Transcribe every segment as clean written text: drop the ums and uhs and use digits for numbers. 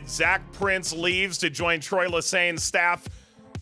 Zach Prince leaves to join Troy Lessane's staff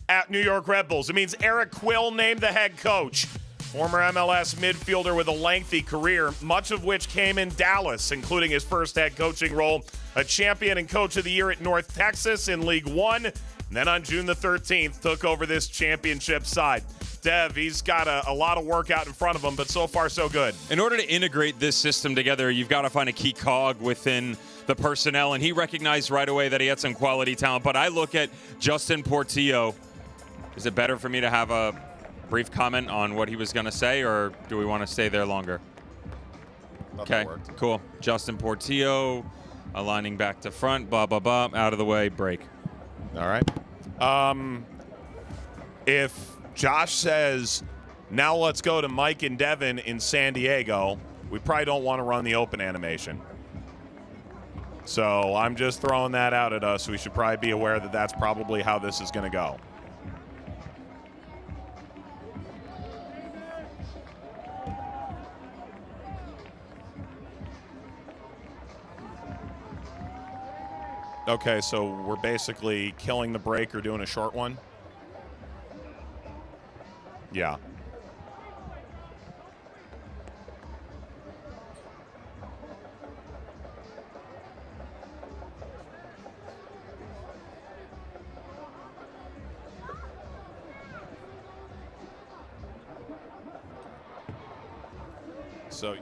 at New York Red Bulls. It means Eric Quill named the head coach. Former MLS midfielder with a lengthy career, much of which came in Dallas, including his first head coaching role, a champion and coach of the year at North Texas in League One, and then on June the 13th took over this championship side. Dev, he's got a lot of work out in front of him, but so far so good. In order to integrate this system together, you've got to find a key cog within the personnel, and he recognized right away that he had some quality talent. But I look at Justin Portillo. Is it better for me to have a brief comment on what he was going to say, or do we want to stay there longer? Okay, cool. Justin Portillo aligning back to front, blah, blah, blah, out of the way, break. All right. If Josh says, now let's go to Mike and Devin in San Diego, we probably don't want to run the open animation. So I'm just throwing that out at us. We should probably be aware that that's probably how this is going to go. Okay, so we're basically killing the break or doing a short one? Yeah. So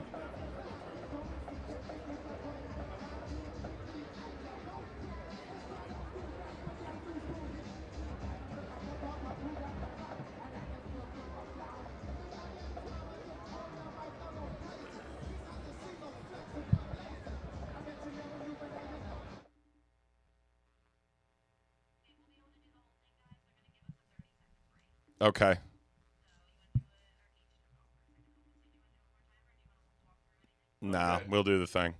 okay. Nah, we'll do the thing.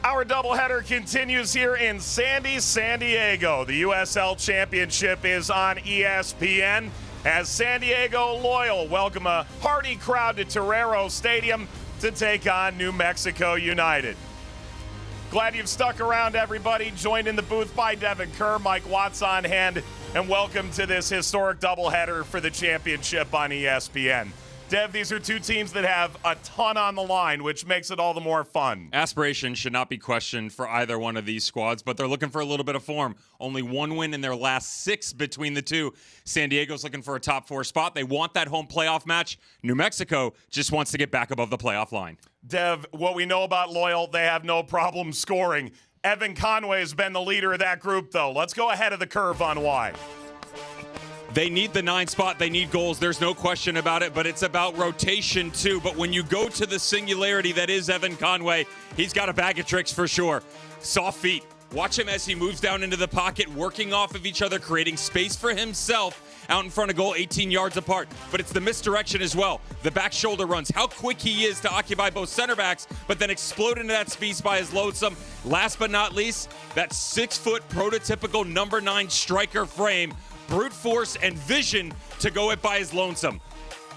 Our doubleheader continues here in Sandy, San Diego. The USL Championship is on ESPN as San Diego Loyal welcome a hearty crowd to Torero Stadium to take on New Mexico United. Glad you've stuck around, everybody. Joined in the booth by Devin Kerr, Mike Watts on hand, and welcome to this historic doubleheader for the championship on ESPN. Dev, these are two teams that have a ton on the line, which makes it all the more fun. Aspiration should not be questioned for either one of these squads, but they're looking for a little bit of form. Only one win in their last 6 between the two. San Diego's looking for a top 4 spot. They want that home playoff match. New Mexico just wants to get back above the playoff line. Dev, what we know about Loyal, they have no problem scoring. Evan Conway has been the leader of that group, though. Let's go ahead of the curve on why. They need the 9 spot. They need goals. There's no question about it, but it's about rotation too. But when you go to the singularity that is Evan Conway, he's got a bag of tricks for sure. Soft feet. Watch him as he moves down into the pocket, working off of each other, creating space for himself out in front of goal, 18 yards apart. But it's the misdirection as well. The back shoulder runs, how quick he is to occupy both center backs, but then explode into that space by his lonesome. Last but not least, that 6-foot prototypical number 9 striker frame. Brute force and vision to go it by his lonesome.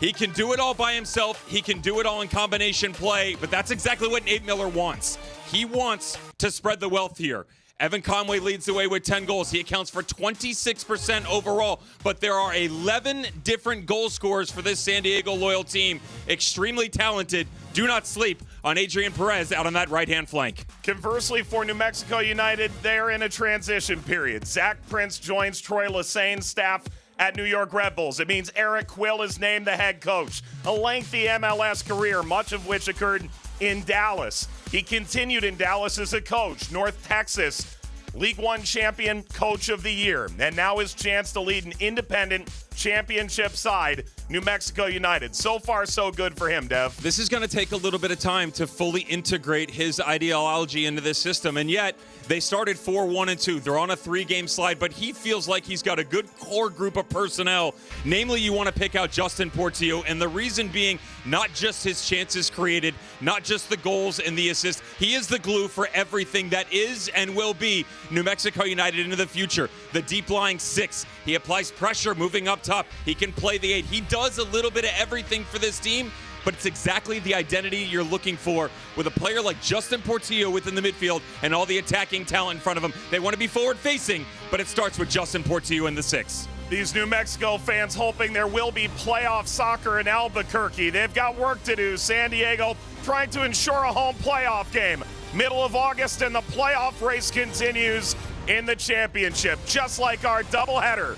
He can do it all by himself. He can do it all in combination play, but that's exactly what Nate Miller wants. He wants to spread the wealth here. Evan Conway leads the way with 10 goals. He accounts for 26% overall, but there are 11 different goal scorers for this San Diego Loyal team. Extremely talented. Do not sleep on Adrian Perez out on that right-hand flank. Conversely, for New Mexico United, they're in a transition period. Zach Prince joins Troy Lessane's staff at New York Red Bulls. It means Eric Quill is named the head coach. A lengthy MLS career, much of which occurred in Dallas. He continued in Dallas as a coach, North Texas League One champion, coach of the year, and now his chance to lead an independent championship side, New Mexico United. So far, so good for him, Dev. This is going to take a little bit of time to fully integrate his ideology into this system, and yet they started 4-1-2. They're on a 3-game slide, but he feels like he's got a good core group of personnel. Namely, you want to pick out Justin Portillo, and the reason being not just his chances created, not just the goals and the assists. He is the glue for everything that is and will be New Mexico United into the future. The deep-lying 6. He applies pressure moving up top. He can play the 8. He does a little bit of everything for this team, but it's exactly the identity you're looking for with a player like Justin Portillo within the midfield and all the attacking talent in front of him. They want to be forward-facing, but it starts with Justin Portillo in the 6. These New Mexico fans hoping there will be playoff soccer in Albuquerque. They've got work to do. San Diego trying to ensure a home playoff game. Middle of August, and the playoff race continues in the championship, just like our doubleheader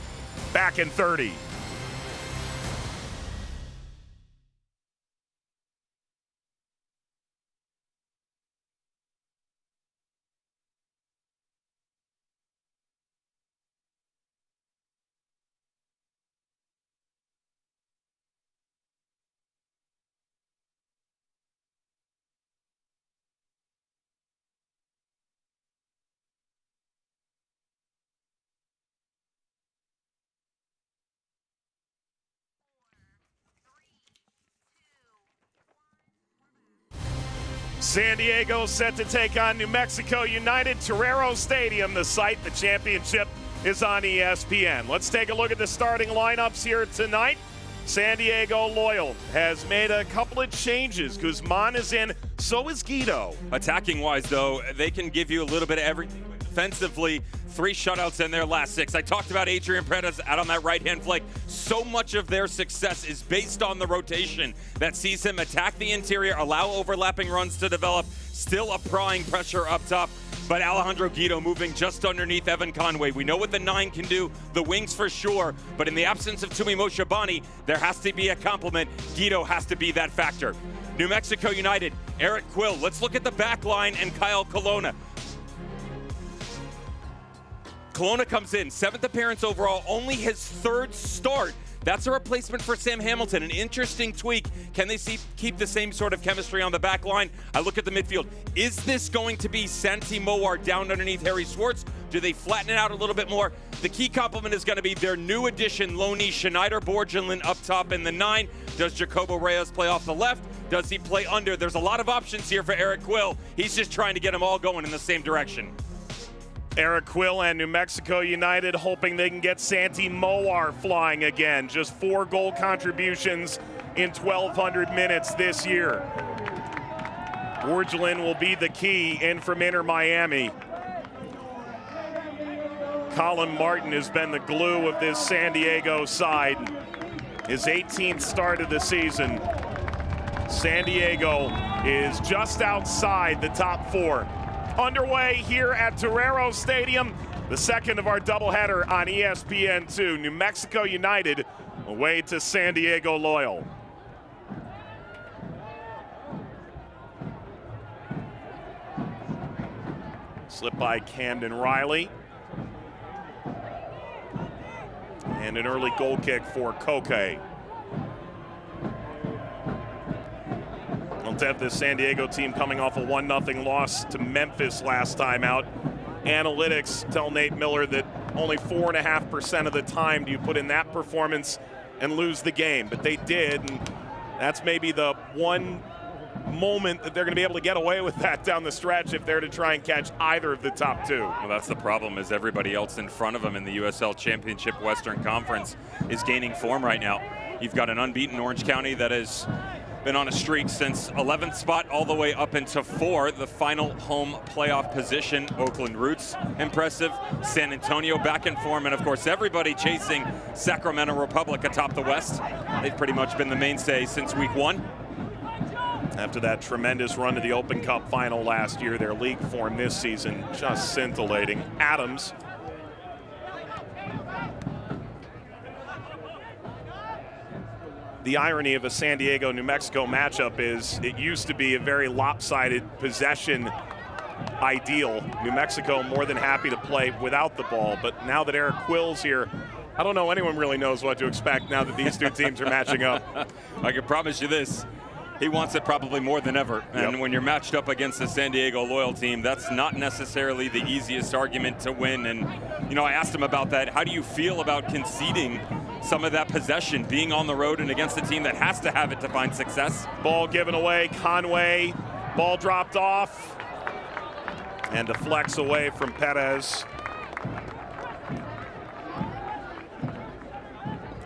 back in 30. San Diego set to take on New Mexico United. Torero Stadium, the site. The championship is on ESPN. Let's take a look at the starting lineups here tonight. San Diego Loyal has made a couple of changes. Guzman is in, so is Guido. Attacking-wise, though, they can give you a little bit of everything. Defensively, 3 shutouts in their last 6. I talked about Adrian Perez out on that right-hand flank. So much of their success is based on the rotation that sees him attack the interior, allow overlapping runs to develop, still applying pressure up top. But Alejandro Guido moving just underneath Evan Conway. We know what the 9 can do, the wings for sure, but in the absence of Tumi Moshabani, there has to be a complement. Guido has to be that factor. New Mexico United, Eric Quill. Let's look at the back line and Kyle Colonna. Colonna comes in, 7th appearance overall, only his 3rd start. That's a replacement for Sam Hamilton, an interesting tweak. Can they keep the same sort of chemistry on the back line? I look at the midfield. Is this going to be Santi Moar down underneath Harry Schwartz? Do they flatten it out a little bit more? The key complement is going to be their new addition, Loney Schneider Borgelin up top in the 9. Does Jacobo Reyes play off the left? Does he play under? There's a lot of options here for Eric Quill. He's just trying to get them all going in the same direction. Eric Quill and New Mexico United hoping they can get Santi Moar flying again. Just 4 goal contributions in 1,200 minutes this year. Borgelin will be the key in from Inter Miami. Colin Martin has been the glue of this San Diego side. His 18th start of the season. San Diego is just outside the top 4. Underway here at Torero Stadium, the second of our doubleheader on ESPN2. New Mexico United away to San Diego Loyal. Slip by Camden Riley. And an early goal kick for Koke. We'll have this San Diego team coming off a 1-0 loss to Memphis last time out. Analytics tell Nate Miller that only 4.5% of the time do you put in that performance and lose the game. But they did, and that's maybe the one moment that they're going to be able to get away with that down the stretch if they're to try and catch either of the top 2. Well, that's the problem, is everybody else in front of them in the USL Championship Western Conference is gaining form right now. You've got an unbeaten Orange County that has been on a streak since 11th spot all the way up into 4, the final home playoff position. Oakland Roots, impressive. San Antonio back in form, and of course everybody chasing Sacramento Republic atop the West. They've pretty much been the mainstay since week 1. After that tremendous run to the Open Cup final last year, their league form this season just scintillating. Adams. The irony of a San Diego, New Mexico matchup is it used to be a very lopsided possession ideal. New Mexico more than happy to play without the ball, but now that Eric Quill's here, I don't know anyone really knows what to expect now that these two teams are matching up. I can promise you this. He wants it probably more than ever. And when you're matched up against the San Diego Loyal team, that's not necessarily the easiest argument to win. And, you know, I asked him about that. How do you feel about conceding some of that possession, being on the road and against a team that has to have it to find success? Ball given away, Conway, ball dropped off, and deflects away from Perez.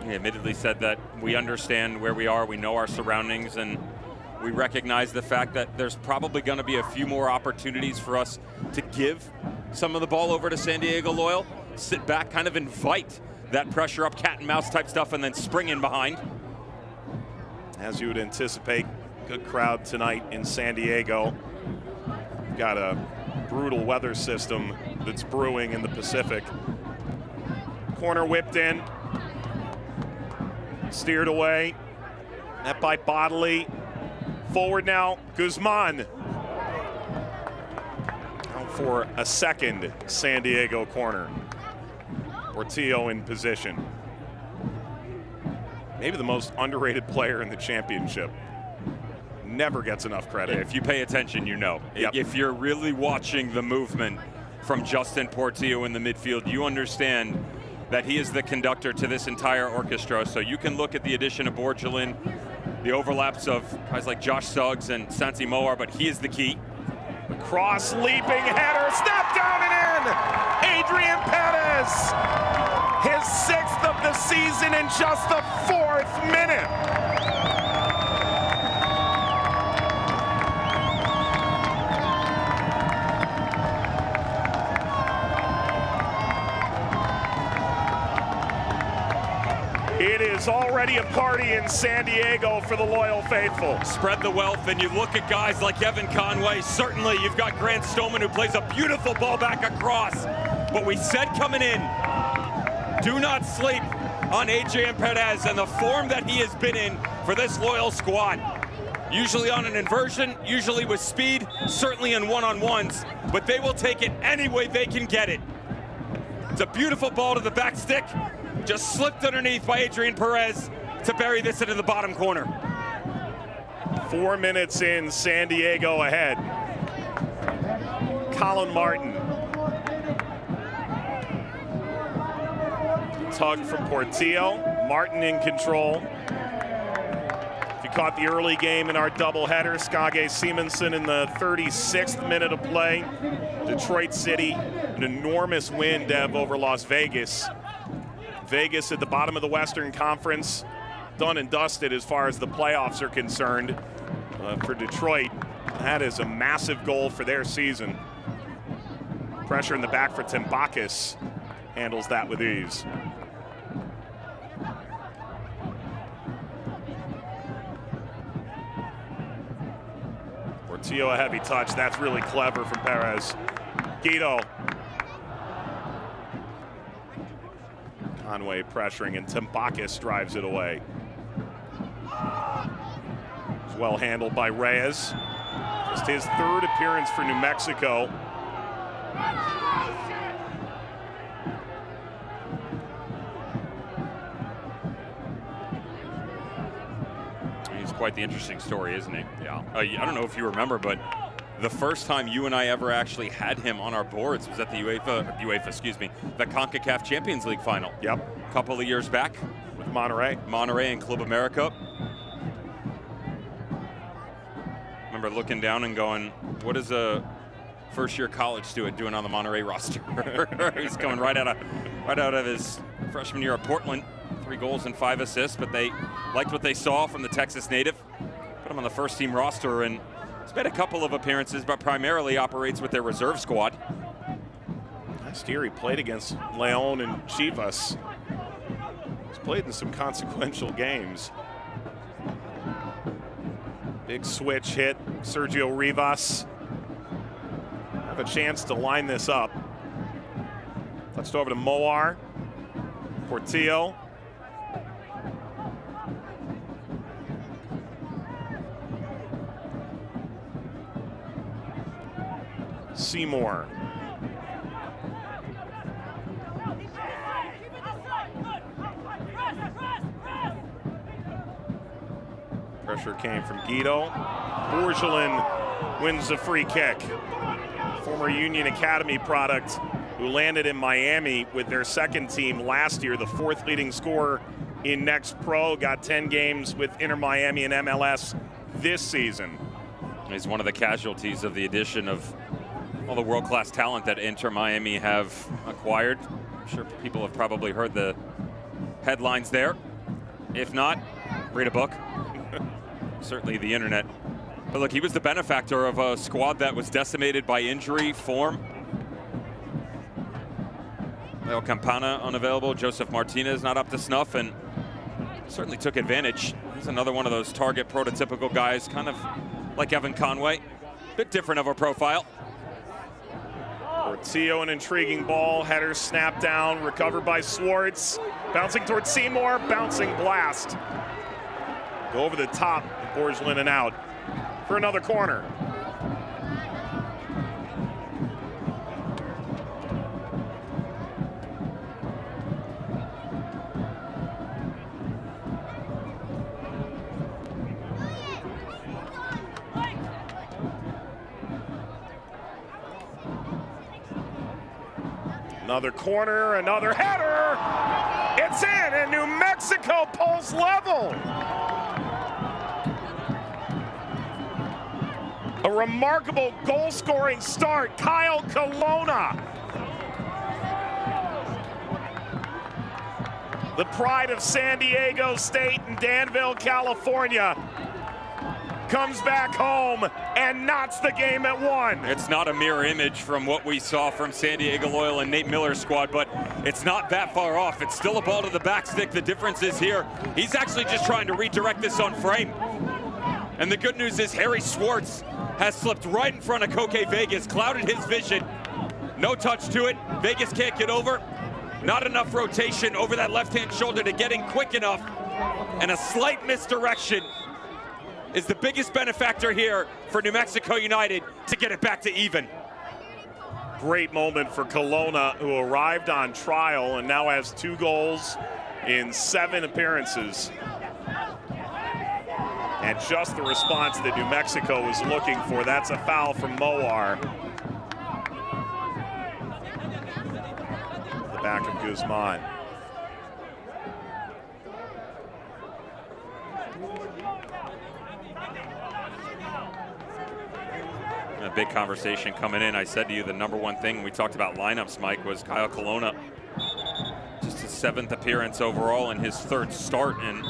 He admittedly said that we understand where we are, we know our surroundings, and we recognize the fact that there's probably going to be a few more opportunities for us to give some of the ball over to San Diego Loyal, sit back, kind of invite that pressure up, cat and mouse type stuff, and then spring in behind. As you would anticipate, good crowd tonight in San Diego. Got a brutal weather system that's brewing in the Pacific. Corner whipped in, steered away. Net by Bodley. Forward now, Guzman. Out for a second San Diego corner. Portillo in position. Maybe the most underrated player in the championship. Never gets enough credit. Yeah, if you pay attention, you know. Yep. If you're really watching the movement from Justin Portillo in the midfield, you understand that he is the conductor to this entire orchestra. So you can look at the addition of Borgelin, the overlaps of guys like Josh Suggs and Santi Moar, but he is the key. The cross, leaping header, snap down and in! Adrian Perez, his 6th of the season in just the 4th minute. It is already a party in San Diego for the loyal faithful. Spread the wealth, and you look at guys like Evan Conway. Certainly, you've got Grant Stoneman, who plays a beautiful ball back across. But we said coming in, do not sleep on Adrian Perez and the form that he has been in for this loyal squad. Usually on an inversion, usually with speed, certainly in one-on-ones, but they will take it any way they can get it. It's a beautiful ball to the back stick. Just slipped underneath by Adrian Perez to bury this into the bottom corner. 4 minutes in, San Diego ahead. Colin Martin. Tug from Portillo. Martin in control. If you caught the early game in our doubleheader. Skage Simonsen in the 36th minute of play. Detroit City, an enormous win, Dev, over Las Vegas. Vegas at the bottom of the Western Conference, done and dusted as far as the playoffs are concerned. For Detroit, that is a massive goal for their season. Pressure in the back for Timbakis, handles that with ease. Portillo, a heavy touch. That's really clever from Perez. Guido. Conway pressuring, and Timbakis drives it away. It's well handled by Reyes. Just his third appearance for New Mexico. He's quite the interesting story, isn't he? Yeah. I don't know if you remember, but the first time you and I ever actually had him on our boards was at the the CONCACAF Champions League final. Yep. A couple of years back. With Monterrey. Monterrey and Club America. Remember looking down and going, what is a first-year college student doing on the Monterrey roster? He's coming right out of his freshman year at Portland. 3 goals and 5 assists, but they liked what they saw from the Texas native. Put him on the first-team roster, and he's made a couple of appearances, but primarily operates with their reserve squad. Last year he played against Leon and Chivas. He's played in some consequential games. Big switch hit, Sergio Rivas. Have a chance to line this up. Touched over to Moar. Portillo. Seymour. Pressure came from Guido. Bourgelin wins the free kick. Former Union Academy product who landed in Miami with their second team last year, the 4th leading scorer in Next Pro, got 10 games with Inter Miami and MLS this season. He's one of the casualties of the addition of all the world-class talent that Inter Miami have acquired. I'm sure people have probably heard the headlines there. If not, read a book. Certainly the internet. But look, he was the benefactor of a squad that was decimated by injury, form. Leo Campana unavailable, Joseph Martinez not up to snuff, and certainly took advantage. He's another one of those target prototypical guys, kind of like Evan Conway. Bit different of a profile. Portillo, an intriguing ball, header snap down, recovered by Swartz. Bouncing towards Seymour, bouncing blast. Go over the top, Bourgelin and out for another corner. Another corner, another header. It's in, and New Mexico pulls level. A remarkable goal-scoring start, Kyle Colonna. The pride of San Diego State and Danville, California, comes back home and knots the game at 1. It's not a mirror image from what we saw from San Diego Loyal and Nate Miller's squad, but it's not that far off. It's still a ball to the back stick. The difference is here, he's actually just trying to redirect this on frame. And the good news is Harry Swartz has slipped right in front of Koke Vegas, clouded his vision. No touch to it. Vegas can't get over. Not enough rotation over that left-hand shoulder to get in quick enough. And a slight misdirection is the biggest benefactor here for New Mexico United to get it back to even. Great moment for Colonna, who arrived on trial and now has 2 goals in 7 appearances. And just the response that New Mexico was looking for. That's a foul from Moar. The back of Guzman. a big conversation coming in. I said to you the #1 thing we talked about lineups, Mike, was Kyle Colonna. Just his 7th appearance overall and his 3rd start, and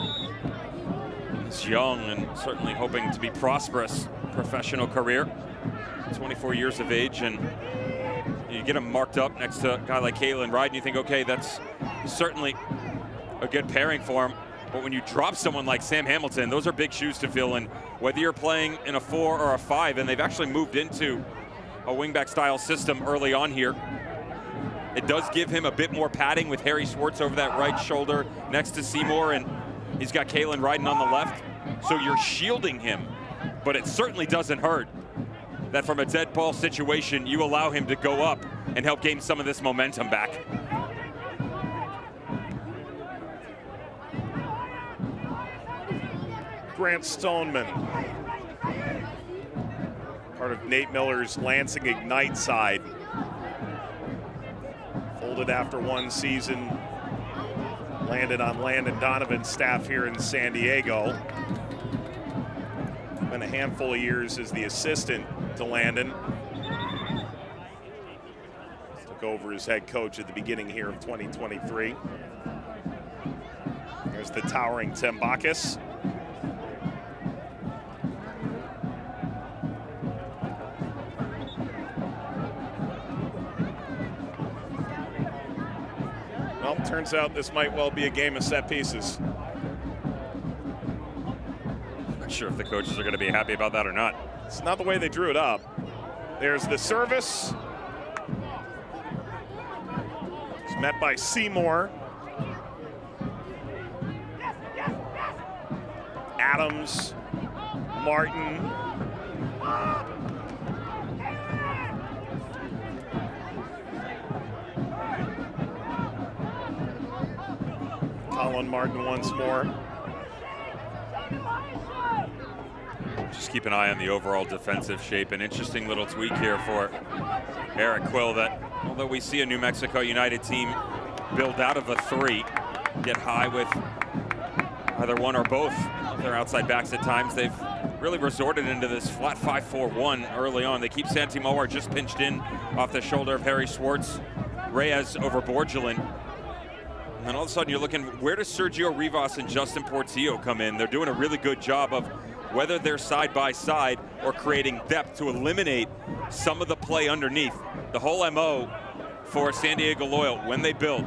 he's young and certainly hoping to be prosperous professional career. 24 years of age, and you get him marked up next to a guy like Kalen Ride, and you think, okay, that's certainly a good pairing for him. But when you drop someone like Sam Hamilton, those are big shoes to fill in, whether you're playing in a 4 or a 5, and they've actually moved into a wingback style system early on here. It does give him a bit more padding with Harry Schwartz over that right shoulder next to Seymour, and he's got Kalen riding on the left. So you're shielding him, but it certainly doesn't hurt that from a dead ball situation, you allow him to go up and help gain some of this momentum back. Grant Stoneman, part of Nate Miller's Lansing Ignite side. Folded after 1 season, landed on Landon Donovan's staff here in San Diego. Been a handful of years as the assistant to Landon. Took over as head coach at the beginning here of 2023. There's the towering Tim Bacchus. Well, turns out this might well be a game of set pieces. Not sure if the coaches are going to be happy about that or not. It's not the way they drew it up. There's the service. It's met by Seymour. Adams, Martin. Colin Martin once more. Just keep an eye on the overall defensive shape. An interesting little tweak here for Eric Quill, that although we see a New Mexico United team build out of a 3, get high with either one or both of their outside backs at times, they've really resorted into this flat 5-4-1 early on. They keep Santi Mowar just pinched in off the shoulder of Harry Schwartz, Reyes over Borgelin. And then all of a sudden you're looking, where does Sergio Rivas and Justin Portillo come in? They're doing a really good job of, whether they're side by side or creating depth to eliminate some of the play underneath. The whole MO for San Diego Loyal, when they build,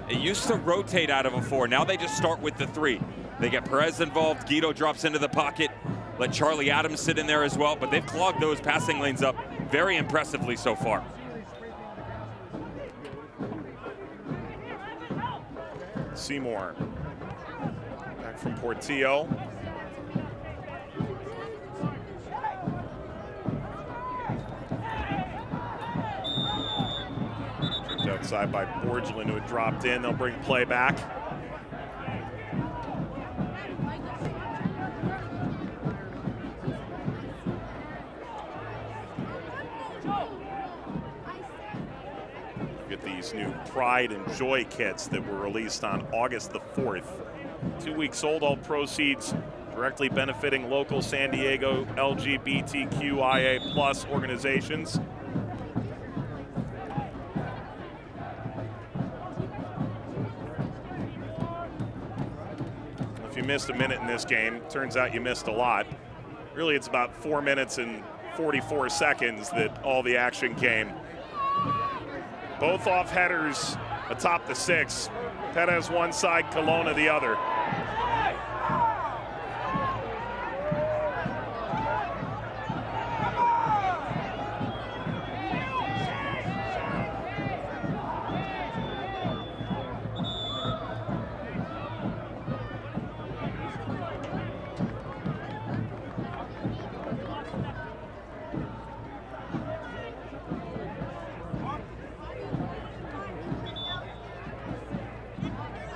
it used to rotate out of a 4. Now they just start with the 3. They get Perez involved, Guido drops into the pocket, let Charlie Adams sit in there as well, but they've clogged those passing lanes up very impressively so far. Seymour, back from Portillo. Tripped outside by Borgelin, who had dropped in. They'll bring play back. These new Pride and Joy kits that were released on August the 4th. 2 weeks old, all proceeds directly benefiting local San Diego LGBTQIA+ organizations. If you missed a minute in this game, turns out you missed a lot. Really, it's about 4 minutes and 44 seconds that all the action came. Both off headers atop the 6. Perez one side, Colonna the other.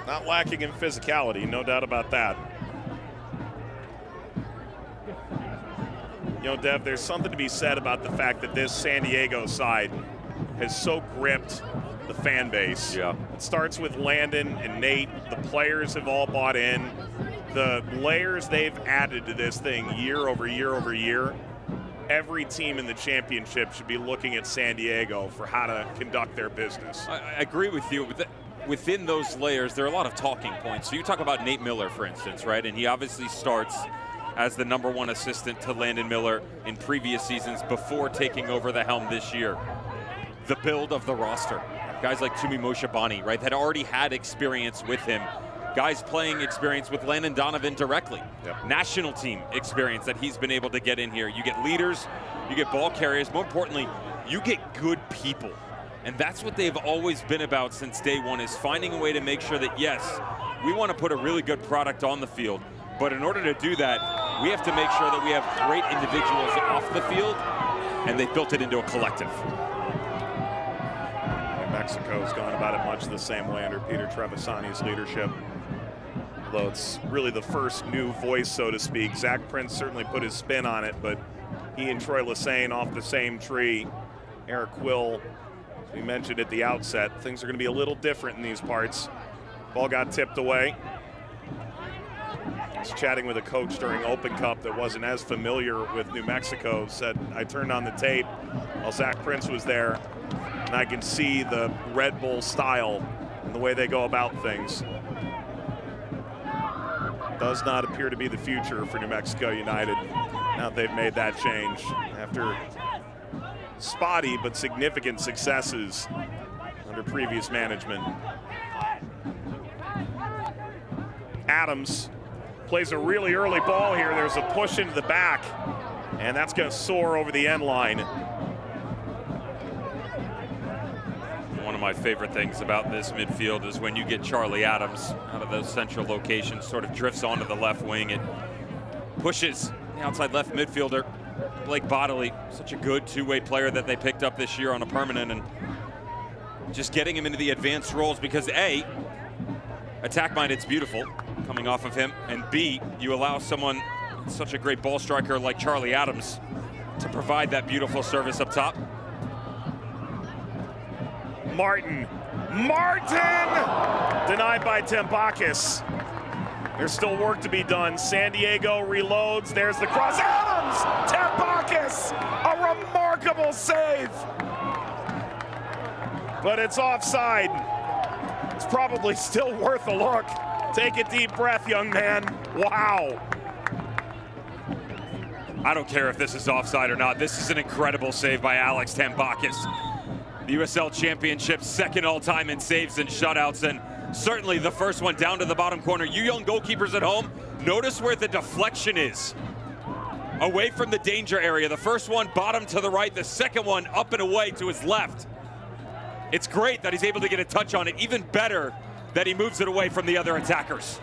Not lacking in physicality, no doubt about that. You know, Dev, there's something to be said about the fact that this San Diego side has so gripped the fan base. Yeah. It starts with Landon and Nate. The players have all bought in. The layers they've added to this thing year over year over year. every team in the championship should be looking at San Diego for how to conduct their business. I agree with you. Within those layers, there are a lot of talking points. So you talk about Nate Miller, for instance, right? And he obviously starts as the #1 assistant to Landon Miller in previous seasons before taking over the helm this year. The build of the roster. Guys like Tumi Moshabani, right, that already had experience with him. Guys playing experience with Landon Donovan directly. Yep. National team experience that he's been able to get in here. You get leaders, you get ball carriers. More importantly, you get good people. And that's what they've always been about since day one, is finding a way to make sure that, yes, we want to put a really good product on the field. But in order to do that, we have to make sure that we have great individuals off the field, and they've built it into a collective. Mexico's gone about it much the same way under Peter Trevisani's leadership. Although it's really the first new voice, so to speak. Zach Prince certainly put his spin on it, but he and Troy Lesesne off the same tree. Eric Quill, as we mentioned at the outset, things are going to be a little different in these parts. Ball got tipped away. I was chatting with a coach during Open Cup that wasn't as familiar with New Mexico. Said, I turned on the tape while Zach Prince was there, and I can see the Red Bull style and the way they go about things. Does not appear to be the future for New Mexico United now that they've made that change after spotty but significant successes under previous management. Adams plays a really early ball here. There's a push into the back, and that's going to soar over the end line. One of my favorite things about this midfield is when you get Charlie Adams out of those central locations, sort of drifts onto the left wing. It pushes the outside left midfielder, Blake Bodley, such a good two-way player that they picked up this year on a permanent, and just getting him into the advanced roles because A, attack-minded's beautiful coming off of him, and B, you allow someone, such a great ball striker like Charlie Adams, to provide that beautiful service up top. Martin denied by Tempakis. There's still work to be done. San Diego reloads. There's the cross. Adams! Tempakis! A remarkable save! But it's offside. It's probably still worth a look. Take a deep breath, young man. Wow. I don't care if this is offside or not. This is an incredible save by Alex Tempakis. The USL Championship, second all-time in saves and shutouts, and certainly the first one down to the bottom corner. You young goalkeepers at home, notice where the deflection is. Away from the danger area. The first one bottom to the right, the second one up and away to his left. It's great that he's able to get a touch on it. Even better that he moves it away from the other attackers.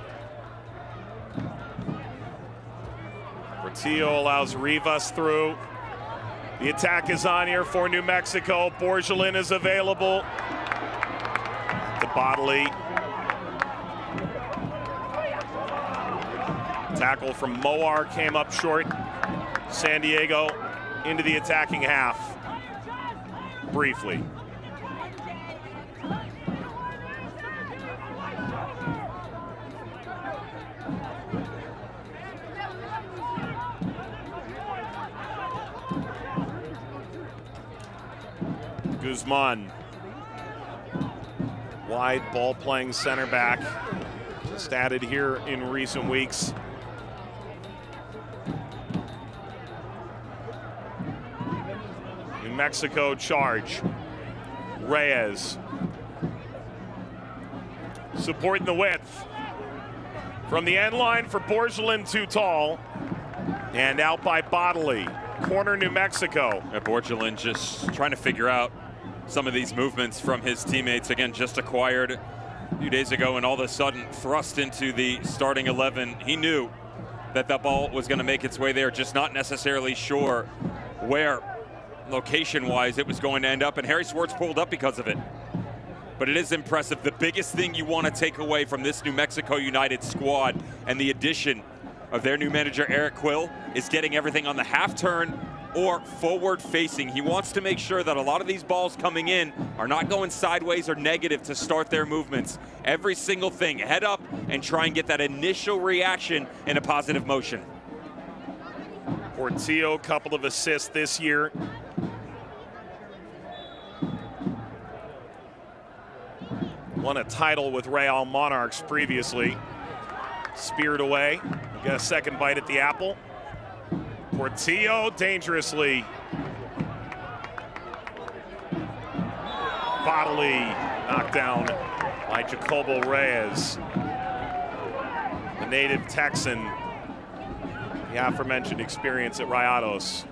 Portillo allows Rivas through. The attack is on here for New Mexico. Borgelin is available. The Bodley. Tackle from Moar came up short. San Diego into the attacking half. Briefly. Guzman, wide ball playing center back, just added here in recent weeks. New Mexico charge. Reyes supporting the width. From the end line for Borgelin, too tall, and out by Bodley. Corner New Mexico. Borgelin just trying to figure out some of these movements from his teammates. Again, just acquired a few days ago and all of a sudden thrust into the starting 11. He knew that that ball was going to make its way there, just not necessarily sure where location-wise it was going to end up, and Harry Swartz pulled up because of it. But it is impressive. The biggest thing you want to take away from this New Mexico United squad and the addition of their new manager, Eric Quill, is getting everything on the half turn or forward facing. He wants to make sure that a lot of these balls coming in are not going sideways or negative to start their movements. Every single thing, head up and try and get that initial reaction in a positive motion. Portillo, couple of assists this year. Won a title with Real Monarchs previously. Speared away. Got a second bite at the apple. Portillo dangerously. Bodily knockdown by Jacobo Reyes, the native Texan, the aforementioned experience at Rayados.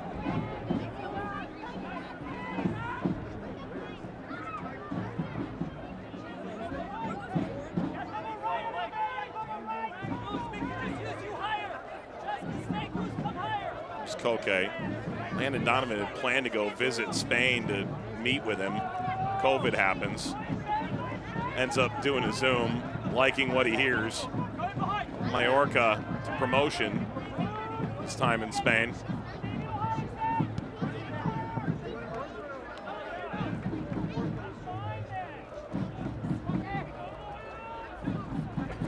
Koke. Landon Donovan had planned to go visit Spain to meet with him. COVID happens. Ends up doing a Zoom, liking what he hears. Mallorca to promotion this time in Spain.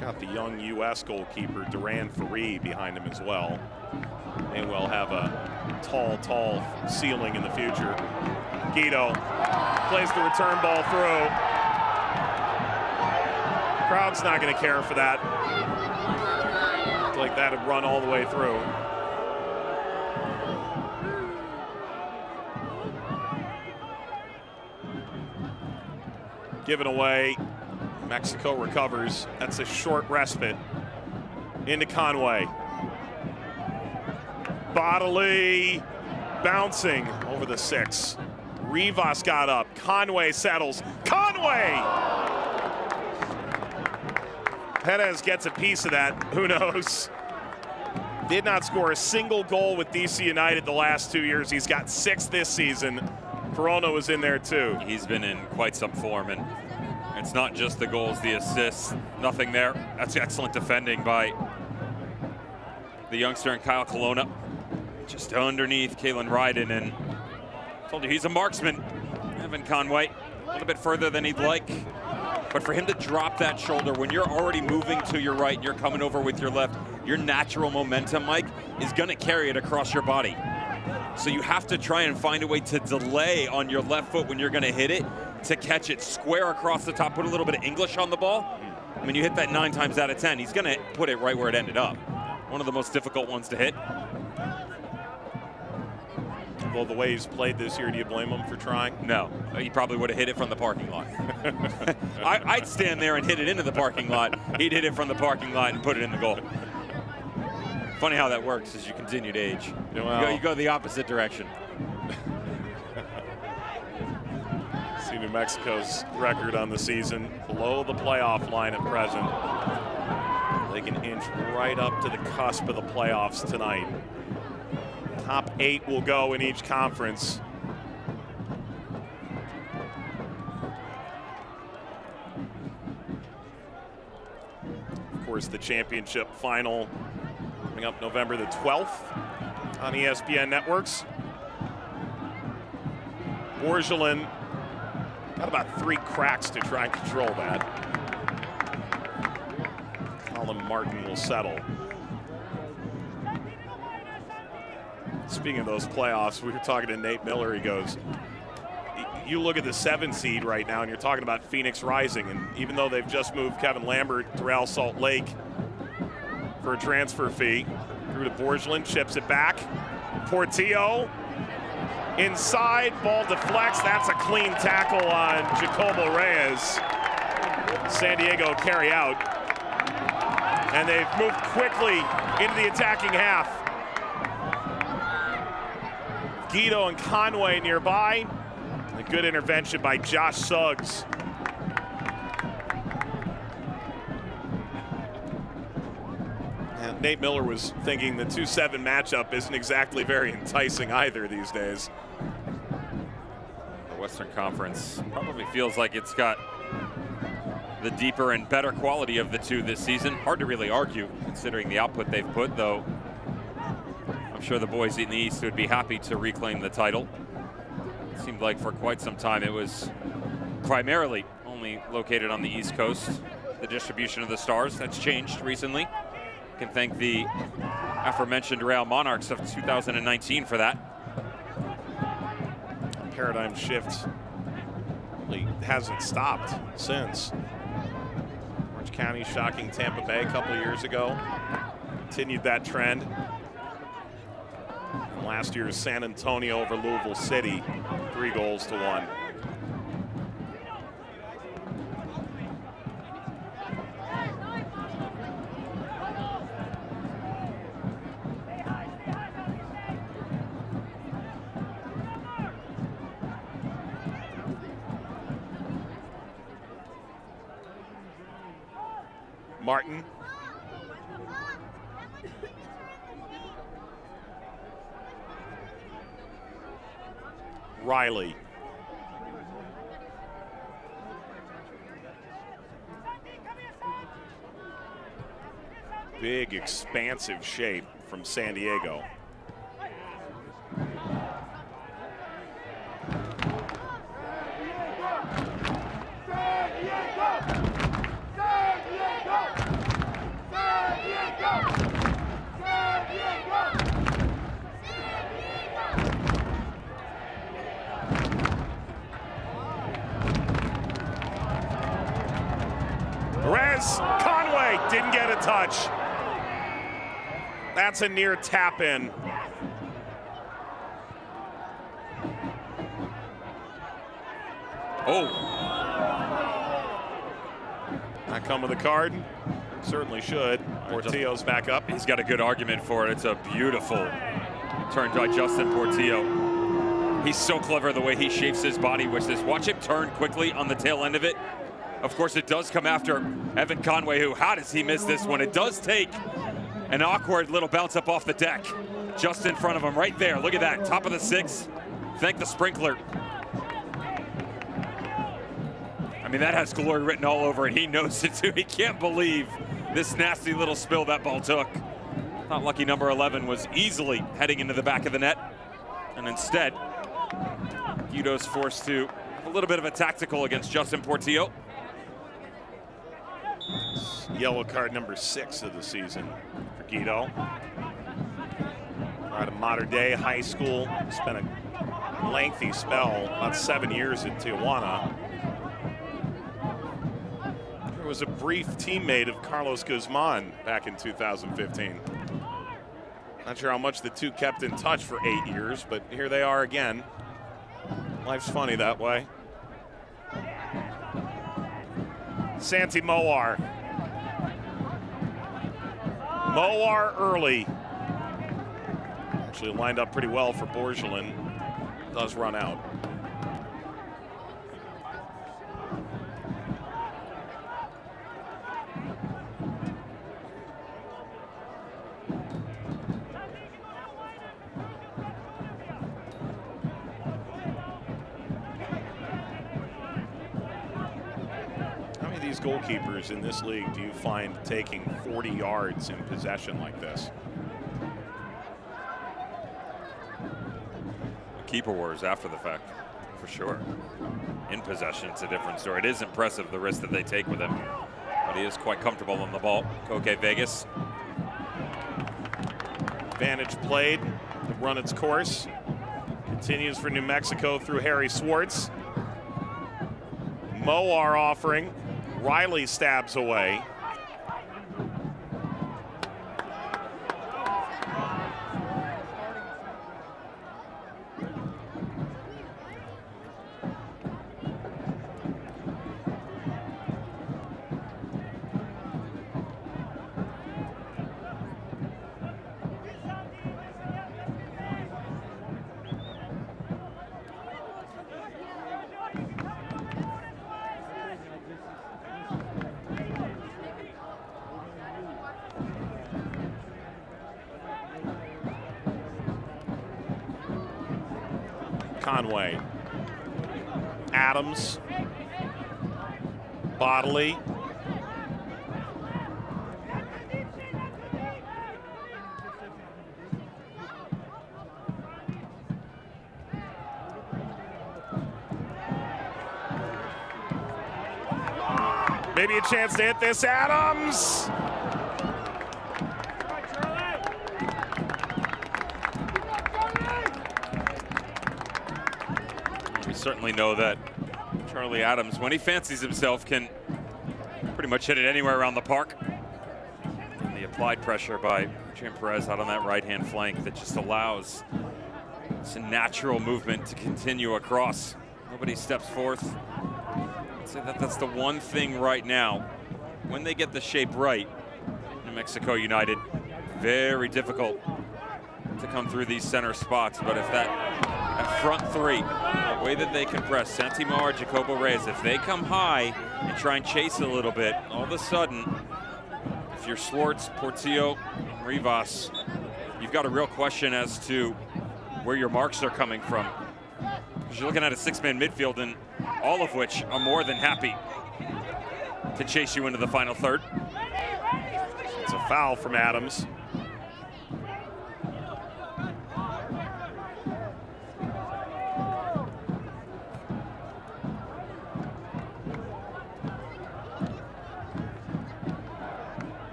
Got the young U.S. goalkeeper Duran Ferri behind him as well. May well have a tall ceiling in the future. Guido plays the return ball through. Crowd's not going to care for that. Looked like that had run all the way through. Given away. Mexico recovers. That's a short respite. Into Conway. Bodily bouncing over the 6. Rivas got up. Conway settles. Conway! Perez gets a piece of that. Who knows? Did not score a single goal with DC United the last 2 years. He's got 6 this season. Corona was in there too. He's been in quite some form, and it's not just the goals, the assists, nothing there. That's excellent defending by the youngster and Kyle Colonna. Just underneath Kalen Ryden, and told you he's a marksman. Evan Conway, a little bit further than he'd like. But for him to drop that shoulder when you're already moving to your right and you're coming over with your left, your natural momentum, Mike, is gonna carry it across your body. So you have to try and find a way to delay on your left foot when you're gonna hit it, to catch it square across the top, put a little bit of English on the ball. I mean, you hit that 9 times out of 10, he's gonna put it right where it ended up. One of the most difficult ones to hit. Well, the way he's played this year, do you blame him for trying? No, he probably would have hit it from the parking lot. I'd stand there and hit it into the parking lot. He'd hit it from the parking lot and put it in the goal. Funny how that works as you continue to age. Well, you go the opposite direction. See New Mexico's record on the season, below the playoff line at present. They can inch right up to the cusp of the playoffs tonight. Top 8 will go in each conference. Of course, the championship final coming up November the 12th on ESPN networks. Borgelin got about 3 cracks to try and control that. Colin Martin will settle. Speaking of those playoffs, we were talking to Nate Miller. He goes, you look at the 7 seed right now, and you're talking about Phoenix Rising. And even though they've just moved Kevin Lambert to Real Salt Lake for a transfer fee, through to Borgelin, chips it back. Portillo inside, ball deflects. That's a clean tackle on Jacobo Reyes. San Diego carry out. And they've moved quickly into the attacking half. Guido and Conway nearby. A good intervention by Josh Suggs. And Nate Miller was thinking the 2-7 matchup isn't exactly very enticing either these days. The Western Conference probably feels like it's got the deeper and better quality of the two this season. Hard to really argue considering the output they've put, though. I'm sure the boys in the East would be happy to reclaim the title. It seemed like for quite some time it was primarily only located on the East Coast. The distribution of the stars, that's changed recently. Can thank the aforementioned Real Monarchs of 2019 for that. Paradigm shift really hasn't stopped since. Orange County shocking Tampa Bay a couple of years ago. Continued that trend. Last year's San Antonio over Louisville City, 3-1. Martin. Riley. Big, expansive shape from San Diego. Conway didn't get a touch. That's a near tap in. Oh. Not come with a card? Certainly should. Portillo's back up. He's got a good argument for it. It's a beautiful turn by Justin Portillo. He's so clever the way he shapes his body with this. Watch him turn quickly on the tail end of it. Of course, it does come after Evan Conway, who, how does he miss this one? It does take an awkward little bounce up off the deck. Just in front of him right there. Look at that, top of the 6. Thank the sprinkler. I mean, that has glory written all over it. He knows it too. He can't believe this nasty little spill that ball took. Thought lucky number 11 was easily heading into the back of the net. And instead, Guido's forced to have a little bit of a tactical against Justin Portillo. Yellow card number 6 of the season for Guido. Out of modern day high school, spent a lengthy spell, about 7 years at Tijuana. There was a brief teammate of Carlos Guzman back in 2015. Not sure how much the two kept in touch for 8 years, but here they are again. Life's funny that way. Santi Moar. Moar early. Actually lined up pretty well for Borgelin. Does run out. Goalkeepers in this league do you find taking 40 yards in possession like this? Keeper wars after the fact, for sure. In possession, it's a different story. It is impressive the risk that they take with him, but he is quite comfortable on the ball. Koke Vegas. Advantage played, run its course. Continues for New Mexico through Harry Swartz. Moar offering. Riley stabs away. Conway, Adams, Bodley, maybe a chance to hit this, Adams. certainly know that Charlie Adams, when he fancies himself, can pretty much hit it anywhere around the park. And the applied pressure by Jim Perez out on that right-hand flank that just allows it's a natural movement to continue across. Nobody steps forth. I'd say that that's the one thing right now. When they get the shape right, New Mexico United, very difficult to come through these center spots. But if that front three, the way that they can press, Santimar, Jacobo Reyes, if they come high and try and chase a little bit, all of a sudden, if you're Schwartz, Portillo, Rivas, you've got a real question as to where your marks are coming from. Because you're looking at a six-man midfield, and all of which are more than happy to chase you into the final third. It's a foul from Adams.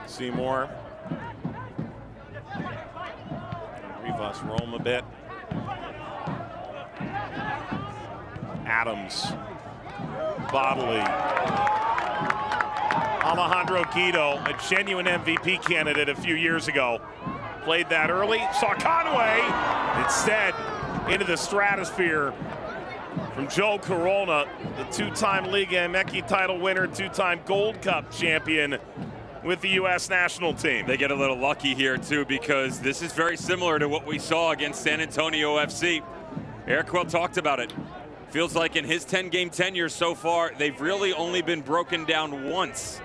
Seymour. Rivas roam a bit. Adams. Bodley. Alejandro Guido, a genuine MVP candidate a few years ago. Played that early, saw Conway. Instead, into the stratosphere from Joe Corona, the two-time Liga MX title winner, two-time Gold Cup champion with the U.S. national team. They get a little lucky here too, because this is very similar to what we saw against San Antonio FC. Eric Quill talked about it. Feels like in his 10-game tenure so far, they've really only been broken down once,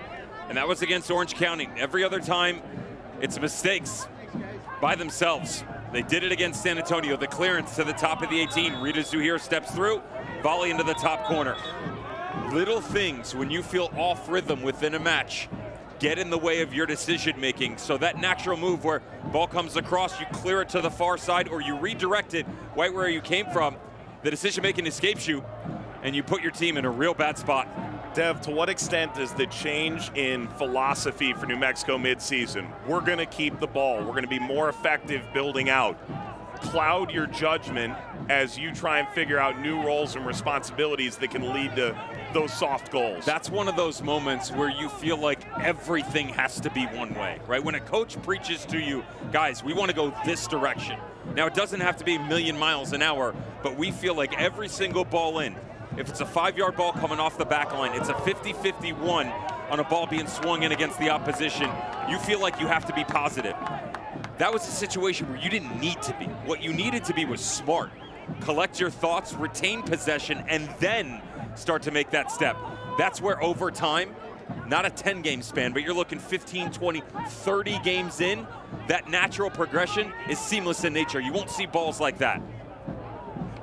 and that was against Orange County. Every other time, it's mistakes by themselves. They did it against San Antonio. The clearance to the top of the 18. Rita Zuhir steps through, volley into the top corner. Little things when you feel off rhythm within a match get in the way of your decision making. So that natural move where ball comes across, you clear it to the far side, or you redirect it right where you came from. The decision making escapes you, and you put your team in a real bad spot. Dev, to what extent does the change in philosophy for New Mexico midseason, we're going to keep the ball, we're going to be more effective building out, cloud your judgment as you try and figure out new roles and responsibilities that can lead to those soft goals? That's one of those moments where you feel like everything has to be one way, right? When a coach preaches to you, guys, we want to go this direction. Now, it doesn't have to be a million miles an hour, but we feel like every single ball in, if it's a 5-yard ball coming off the back line, it's a 50-51 on a ball being swung in against the opposition, you feel like you have to be positive. That was a situation where you didn't need to be. What you needed to be was smart. Collect your thoughts, retain possession, and then start to make that step. That's where over time, not a 10-game span, but you're looking 15, 20, 30 games in, that natural progression is seamless in nature. You won't see balls like that.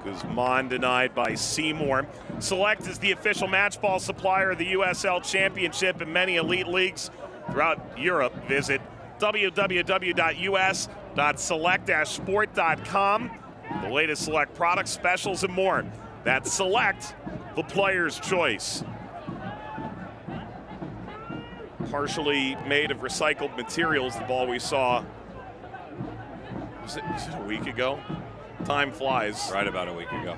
Guzman denied by Seymour. Select is the official match ball supplier of the USL Championship and many elite leagues throughout Europe. Visit www.us.select-sport.com. The latest Select products, specials, and more. That's Select, the player's choice. Partially made of recycled materials, the ball we saw, was it a week ago? Time flies. Right about a week ago.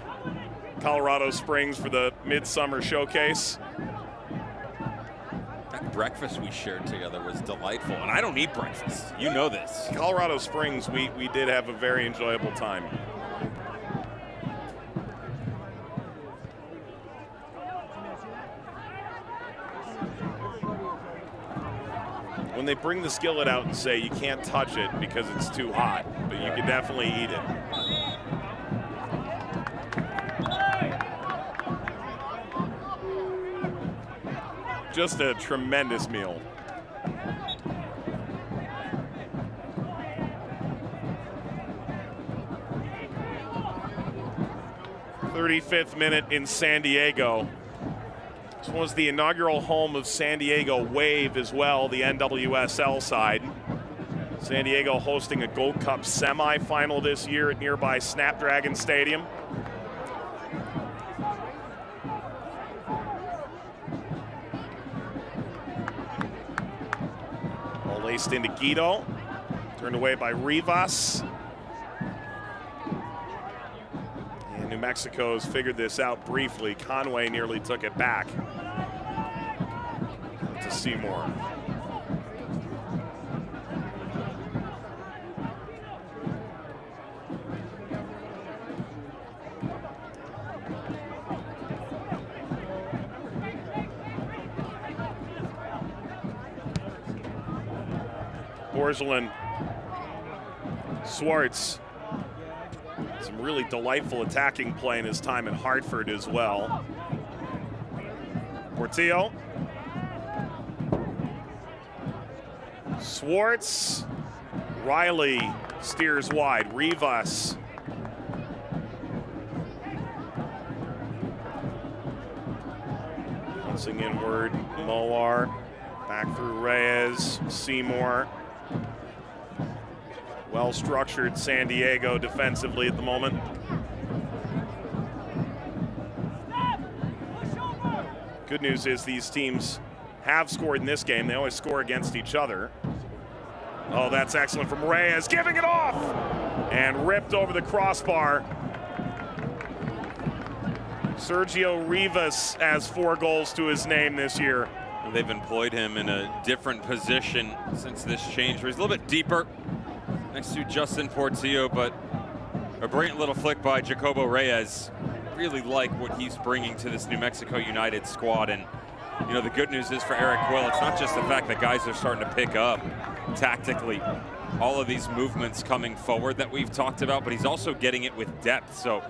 Colorado Springs for the Midsummer Showcase. That breakfast we shared together was delightful, and I don't eat breakfast. You know this. Colorado Springs, we did have a very enjoyable time. When they bring the skillet out and say you can't touch it because it's too hot, but you can definitely eat it. Just a tremendous meal. "35th minute in San Diego." This was the inaugural home of San Diego Wave as well, the NWSL side. San Diego hosting a Gold Cup semifinal this year at nearby Snapdragon Stadium. Ball laced into Guido. Turned away by Rivas. And New Mexico's figured this out briefly. Conway nearly took it back to Seymour. Borgelin, Swartz, some really delightful attacking play in his time in Hartford as well. Portillo, Swartz, Riley steers wide, Rivas. Bouncing inward, Moar, back through Reyes, Seymour. Well-structured San Diego defensively at the moment. Good news is these teams have scored in this game. They always score against each other. Oh, that's excellent from Reyes, giving it off! And ripped over the crossbar. Sergio Rivas has 4 goals to his name this year. They've employed him in a different position since this change, where he's a little bit deeper next to Justin Portillo, but a brilliant little flick by Jacobo Reyes. Really like what he's bringing to this New Mexico United squad. And you know, the good news is for Eric Quill, it's not just the fact that guys are starting to pick up tactically all of these movements coming forward that we've talked about, but he's also getting it with depth. So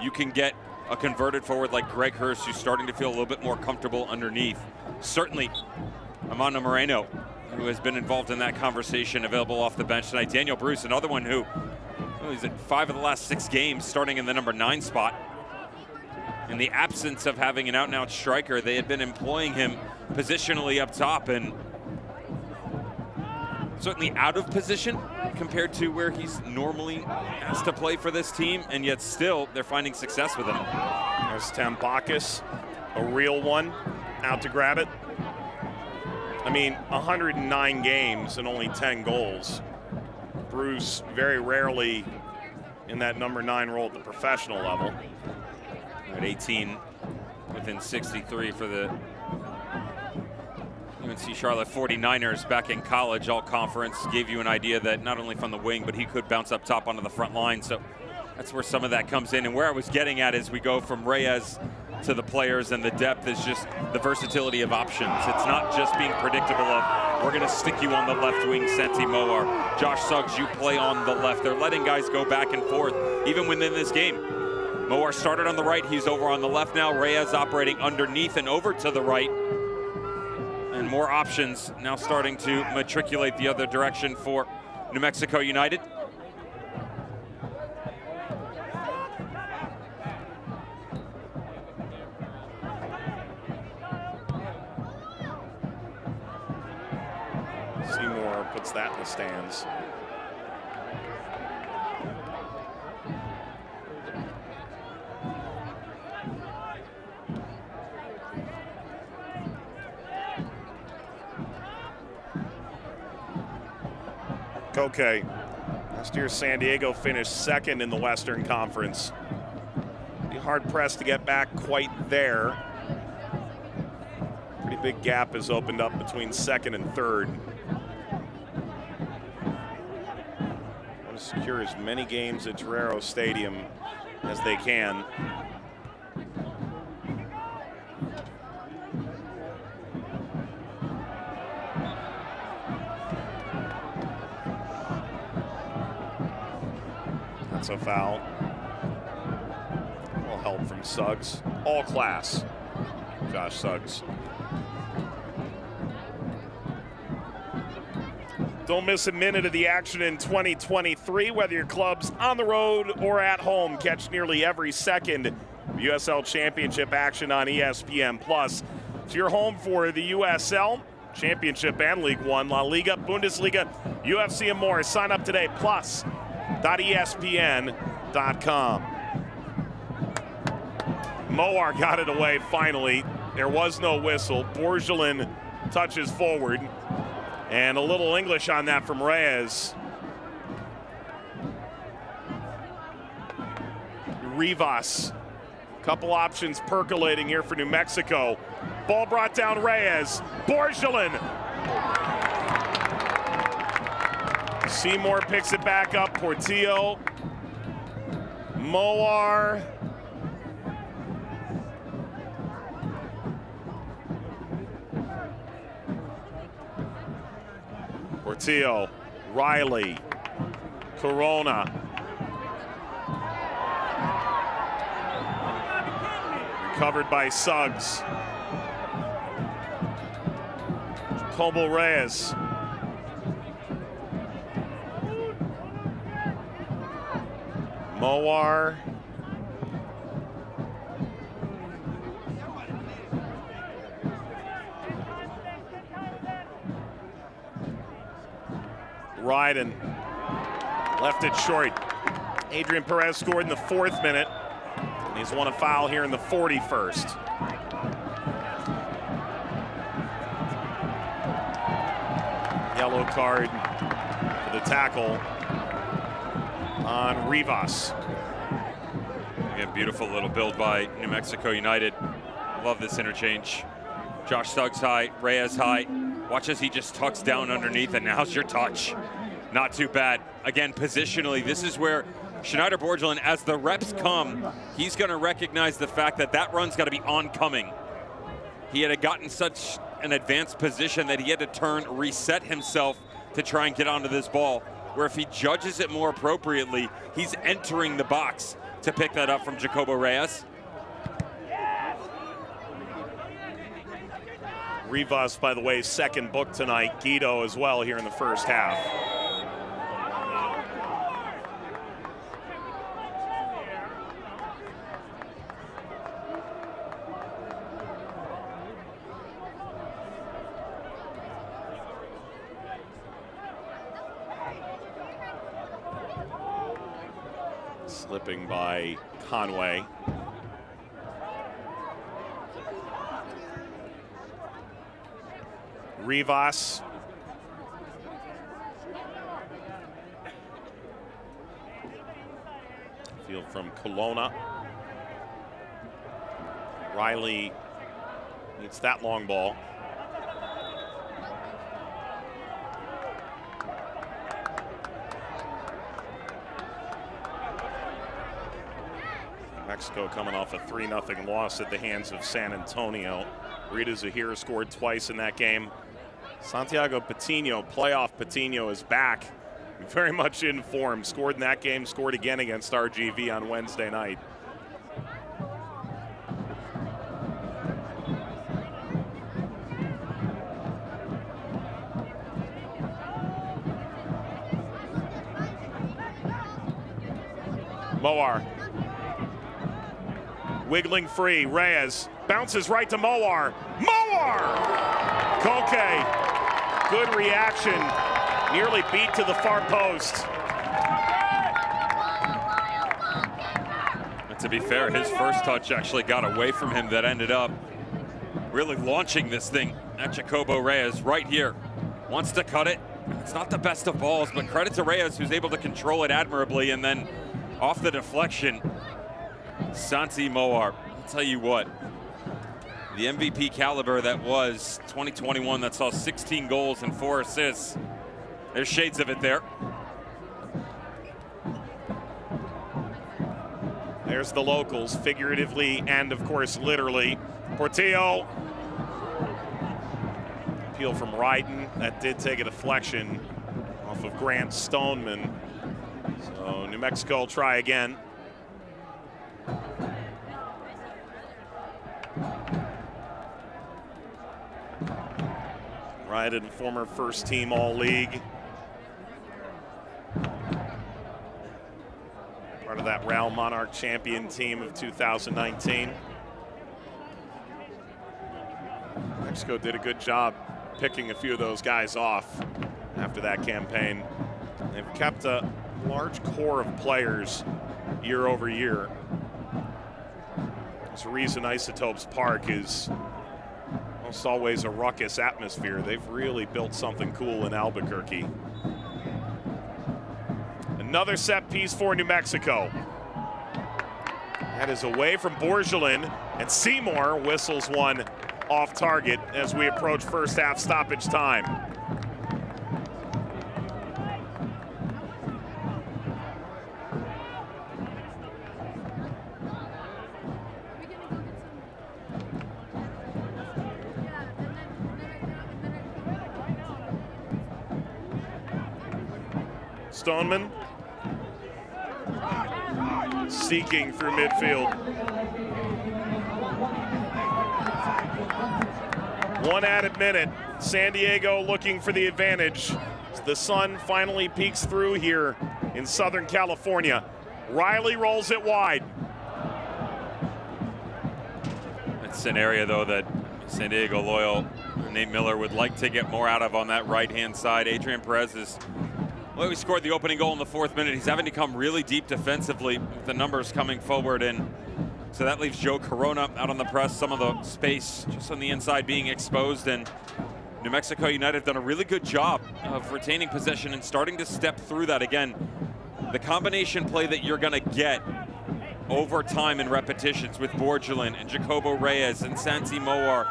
you can get a converted forward like Greg Hurst, who's starting to feel a little bit more comfortable underneath. Certainly Amanda Moreno, who has been involved in that conversation, available off the bench tonight. Daniel Bruce, another one who, well, he's at 5 of the last 6 games, starting in the number 9 spot. In the absence of having an out-and-out striker, they had been employing him positionally up top, and certainly out of position compared to where he's normally asked to play for this team, and yet still they're finding success with him. There's Tambakis, a real one, out to grab it. I mean, 109 games and only 10 goals. Bruce very rarely in that number 9 role at the professional level. At 18 within 63 for the UNC Charlotte 49ers back in college. All conference gave you an idea that not only from the wing, but he could bounce up top onto the front line. So that's where some of that comes in. And where I was getting at is we go from Reyes to the players, and the depth is just the versatility of options. It's not just being predictable of, we're gonna stick you on the left wing, Senti Moar. Josh Suggs, you play on the left. They're letting guys go back and forth, even within this game. Moar started on the right, he's over on the left now. Reyes operating underneath and over to the right. And more options now starting to matriculate the other direction for New Mexico United. Seymour puts that in the stands. Okay, last year San Diego finished 2nd in the Western Conference. Be hard pressed to get back quite there. Pretty big gap has opened up between 2nd and 3rd. Want to secure as many games at Torero Stadium as they can. That's a foul. A little help from Suggs. All class, Josh Suggs. Don't miss a minute of the action in 2023, whether your club's on the road or at home. Catch nearly every second of USL Championship action on ESPN+. It's your home for the USL Championship and League One, La Liga, Bundesliga, UFC, and more. Sign up today, plus.espn.com. Moar got it away finally. There was no whistle. Borgelin touches forward. And a little English on that from Reyes. Rivas. Couple options percolating here for New Mexico. Ball brought down Reyes. Borgelin. Seymour picks it back up. Portillo. Moar. Portillo. Riley. Corona. Recovered by Suggs. Jacobo Reyes. Moar. Ryden left it short. Adrian Perez scored in the 4th minute. And he's won a foul here in the 41st. Yellow card for the tackle on Rivas. Again, beautiful little build by New Mexico United. Love this interchange. Josh Suggs high, Reyes high. Watch as he just tucks down underneath, and now's your touch. Not too bad. Again, positionally, this is where Schneider Borgelin, as the reps come, he's going to recognize the fact that that run's got to be oncoming. He had gotten such an advanced position that he had to turn, reset himself to try and get onto this ball, where if he judges it more appropriately, he's entering the box to pick that up from Jacobo Reyes. Rivas, by the way, 2nd book tonight. Guido as well here in the 1st half. Slipping by Conway. Rivas. Field from Kelowna. Riley needs that long ball. Mexico coming off a 3-0 loss at the hands of San Antonio. Rita Zahira scored twice in that game. Santiago Patino, playoff Patino, is back. Very much in form. Scored in that game, scored again against RGV on Wednesday night. Moar. Wiggling free, Reyes bounces right to Moar. Moar! Koke, good reaction, nearly beat to the far post. And to be fair, his first touch actually got away from him that ended up really launching this thing at Jacobo Reyes right here. Wants to cut it. It's not the best of balls, but credit to Reyes, who's able to control it admirably, and then off the deflection, Santi Moar. I'll tell you what, the MVP caliber that was 2021 that saw 16 goals and 4 assists. There's shades of it there. There's the locals, figuratively and of course literally. Portillo. Appeal from Ryden. That did take a deflection off of Grant Stoneman. So New Mexico will try again. Ryden, former first team All-League. Part of that Real Monarch champion team of 2019. Mexico did a good job picking a few of those guys off after that campaign. They've kept a large core of players year over year. There's a reason Isotopes Park is almost always a ruckus atmosphere. They've really built something cool in Albuquerque. Another set piece for New Mexico. That is away from Borgelin, and Seymour whistles one off target as we approach first half stoppage time. Stoneman seeking through midfield. One added minute. San Diego looking for the advantage. The sun finally peeks through here in Southern California. Riley rolls it wide. It's an area, though, that San Diego loyal Nate Miller would like to get more out of on that right-hand side. Adrian Perez is, well, he scored the opening goal in the 4th minute. He's having to come really deep defensively with the numbers coming forward, and so that leaves Joe Corona out on the press, some of the space just on the inside being exposed, and New Mexico United have done a really good job of retaining possession and starting to step through that. Again, the combination play that you're gonna get over time in repetitions with Borgelin and Jacobo Reyes and Santi Moar,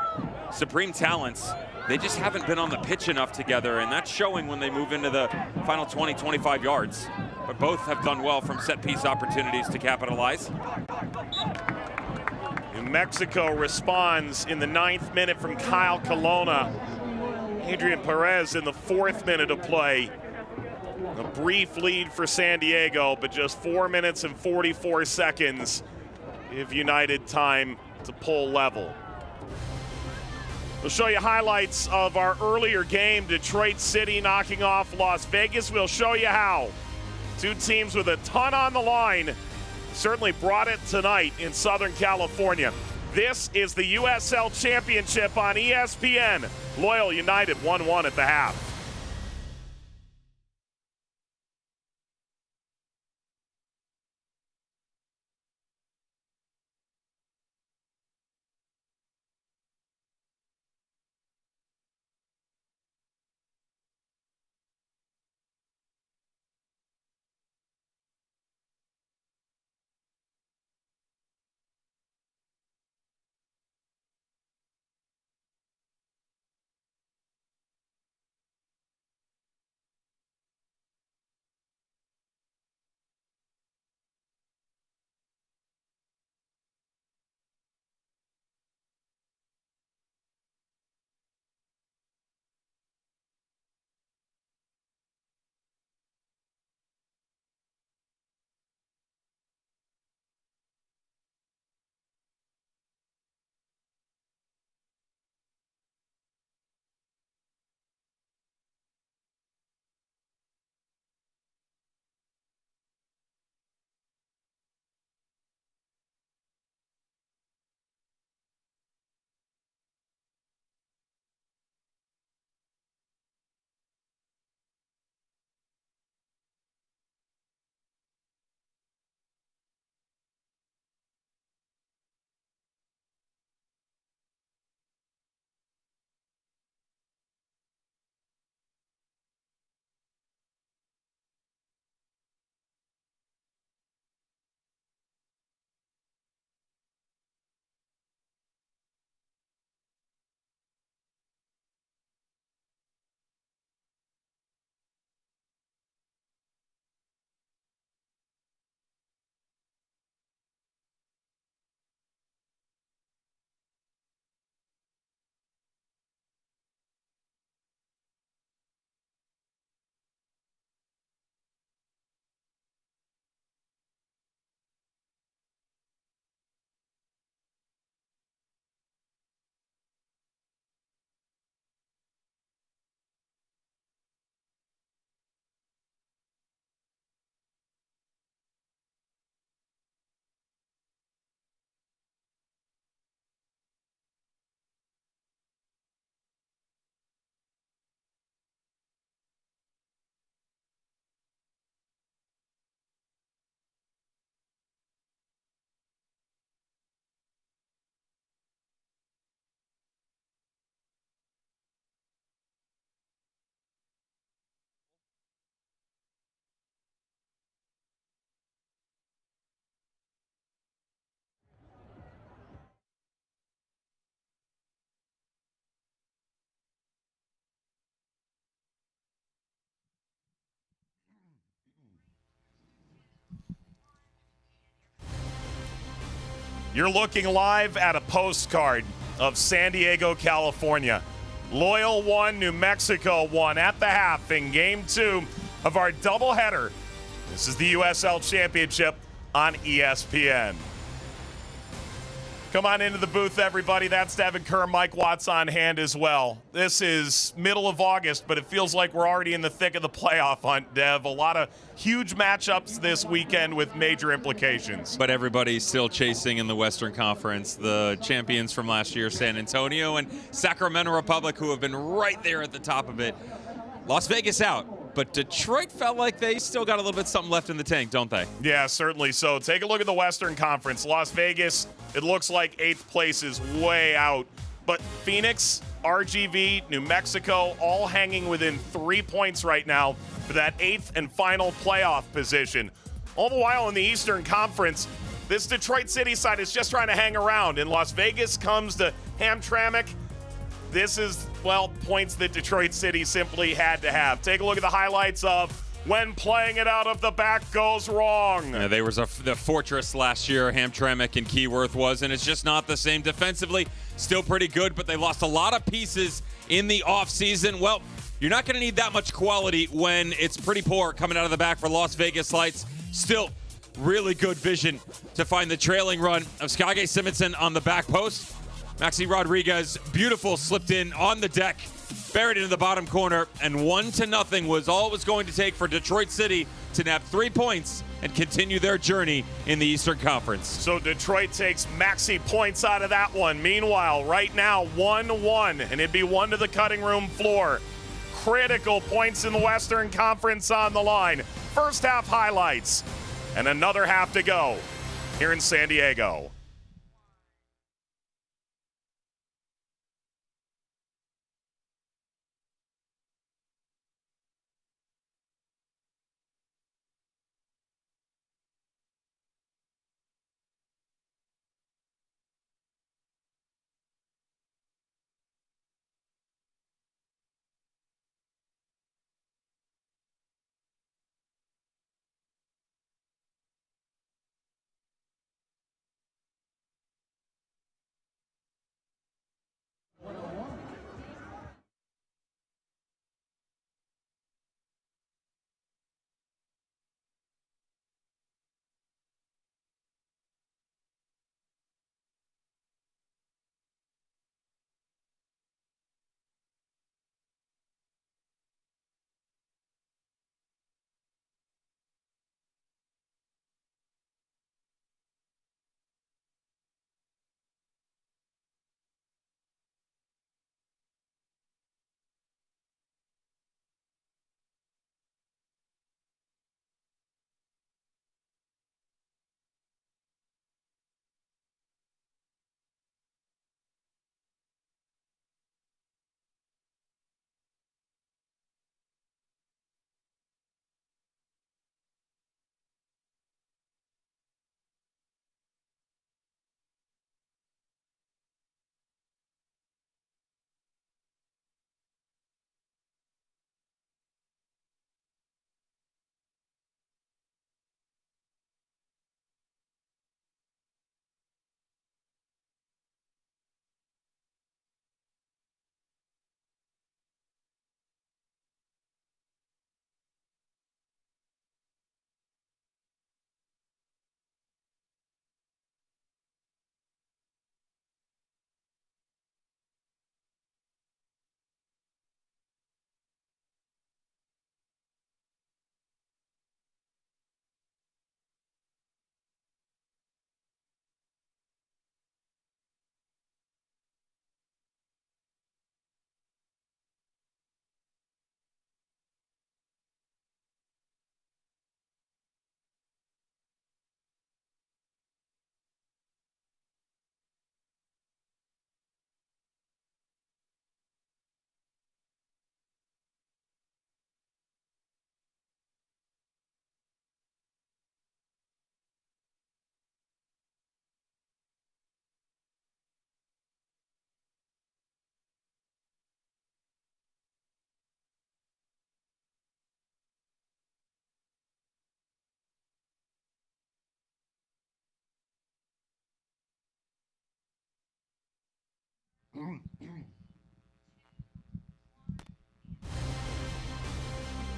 supreme talents, they just haven't been on the pitch enough together, and that's showing when they move into the final 20, 25 yards. But both have done well from set-piece opportunities to capitalize. New Mexico responds in the 9th minute from Kyle Colonna. Adrian Perez in the 4th minute of play. A brief lead for San Diego, but just 4 minutes and 44 seconds give United time to pull level. We'll show you highlights of our earlier game, Detroit City knocking off Las Vegas. We'll show you how. Two teams with a ton on the line certainly brought it tonight in Southern California. This is the USL Championship on ESPN. Loyal United 1-1 at the half. You're looking live at a postcard of San Diego, California. Loyal won, New Mexico won at the half in Game 2 of our doubleheader. This is the USL Championship on ESPN. Come on into the booth, everybody. That's Devin Kerr, Mike Watts on hand as well. This is middle of August, but it feels like we're already in the thick of the playoff hunt, Dev. A lot of huge matchups this weekend with major implications. But everybody's still chasing in the Western Conference. The champions from last year, San Antonio and Sacramento Republic, who have been right there at the top of it. Las Vegas out, but Detroit felt like they still got a little bit something left in the tank, don't they? Yeah, certainly so. Take a look at the Western Conference. Las Vegas, it looks like 8th place is way out. But Phoenix, RGV, New Mexico, all hanging within 3 points right now for that 8th and final playoff position. All the while in the Eastern Conference, this Detroit City side is just trying to hang around. And Las Vegas comes to Hamtramck. This is, well, points that Detroit City simply had to have. Take a look at the highlights of when playing it out of the back goes wrong. Yeah, they was the fortress last year, Hamtramck and Keyworth was, and it's just not the same defensively. Still pretty good, but they lost a lot of pieces in the offseason. Well, you're not going to need that much quality when it's pretty poor coming out of the back for Las Vegas Lights. Still really good vision to find the trailing run of Skage Simonson on the back post. Maxi Rodriguez, beautiful, slipped in on the deck, buried into the bottom corner, and 1-0 was all it was going to take for Detroit City to nab 3 points and continue their journey in the Eastern Conference. So Detroit takes Maxi points out of that one. Meanwhile, right now, 1-1, and it'd be 1 to the cutting room floor. Critical points in the Western Conference on the line. First half highlights, and another half to go here in San Diego.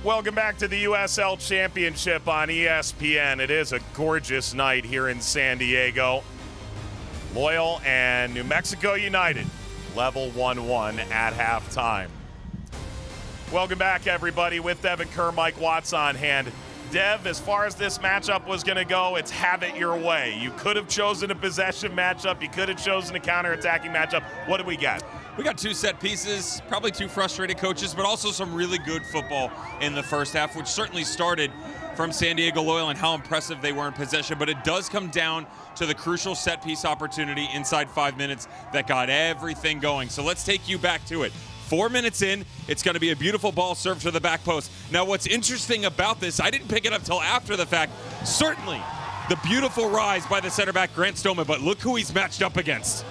Welcome back to the USL Championship on ESPN. It is a gorgeous night here in San Diego. Loyal and New Mexico United level 1-1 at halftime. Welcome back, everybody, with Devin Kerr, Mike Watts on hand. Dev, as far as this matchup was going to go, it's have it your way. You could have chosen a possession matchup. You could have chosen a counter-attacking matchup. What do we got? We got two set pieces, probably two frustrated coaches, but also some really good football in the first half, which certainly started from San Diego Loyal and how impressive they were in possession. But it does come down to the crucial set piece opportunity inside 5 minutes that got everything going. So let's take you back to it. 4 minutes in, it's going to be a beautiful ball served to the back post. Now, what's interesting about this, I didn't pick it up till after the fact. Certainly, the beautiful rise by the center back, Grant Stoneman, but look who he's matched up against.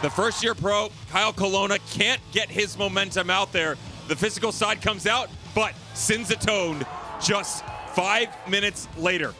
The first-year pro, Kyle Colonna, can't get his momentum out there. The physical side comes out, but sins atoned just 5 minutes later.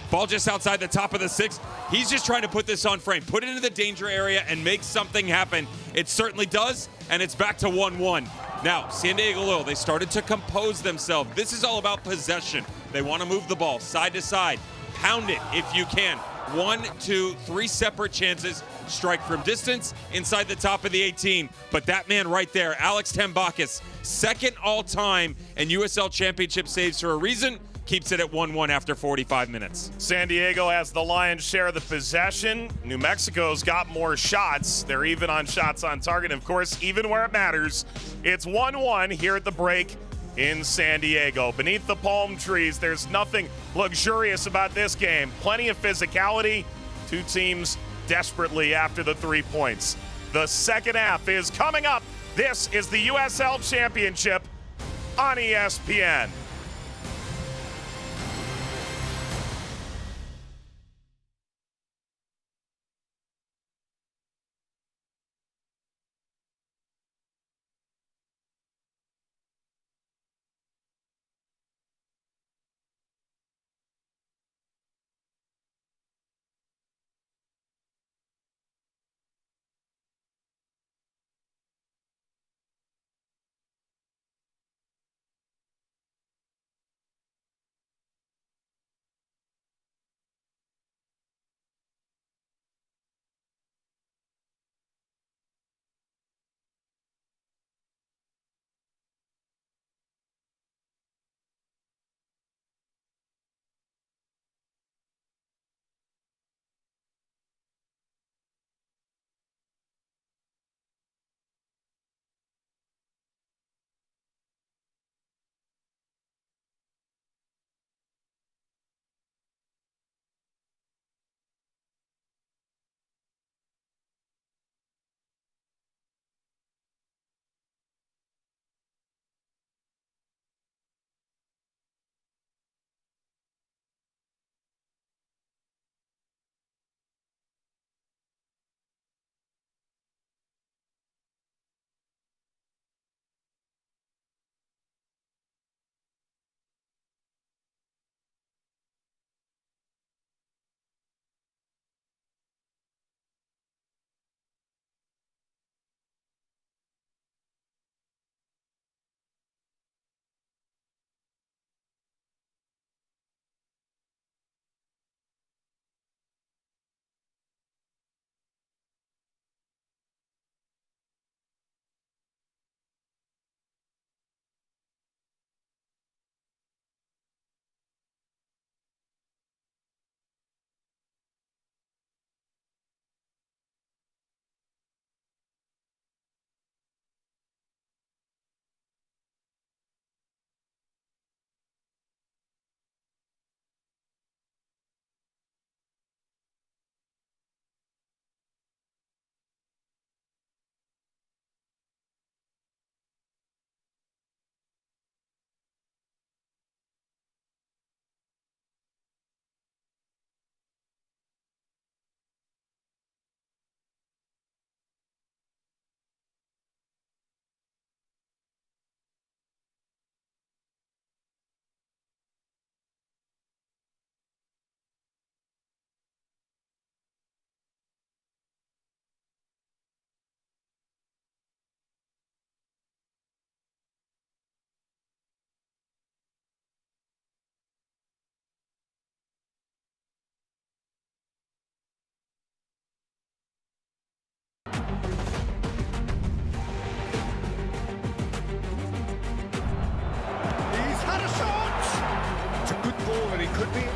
Ball just outside the top of the six. He's just trying to put this on frame, put it into the danger area and make something happen. It certainly does, and it's back to 1-1. Now, San Diego Loyal, they started to compose themselves. This is all about possession. They want to move the ball side to side. Pound it if you can. 1, 2, 3 separate chances. Strike from distance inside the top of the 18. But that man right there, Alex Tambakis, second all-time in USL Championship saves for a reason, keeps it at 1-1 after 45 minutes. San Diego has the lion's share of the possession. New Mexico's got more shots. They're even on shots on target. And of course, even where it matters, it's 1-1 here at the break in San Diego. Beneath the palm trees, there's nothing luxurious about this game. Plenty of physicality. Two teams desperately after the 3 points. The second half is coming up. This is the USL Championship on ESPN.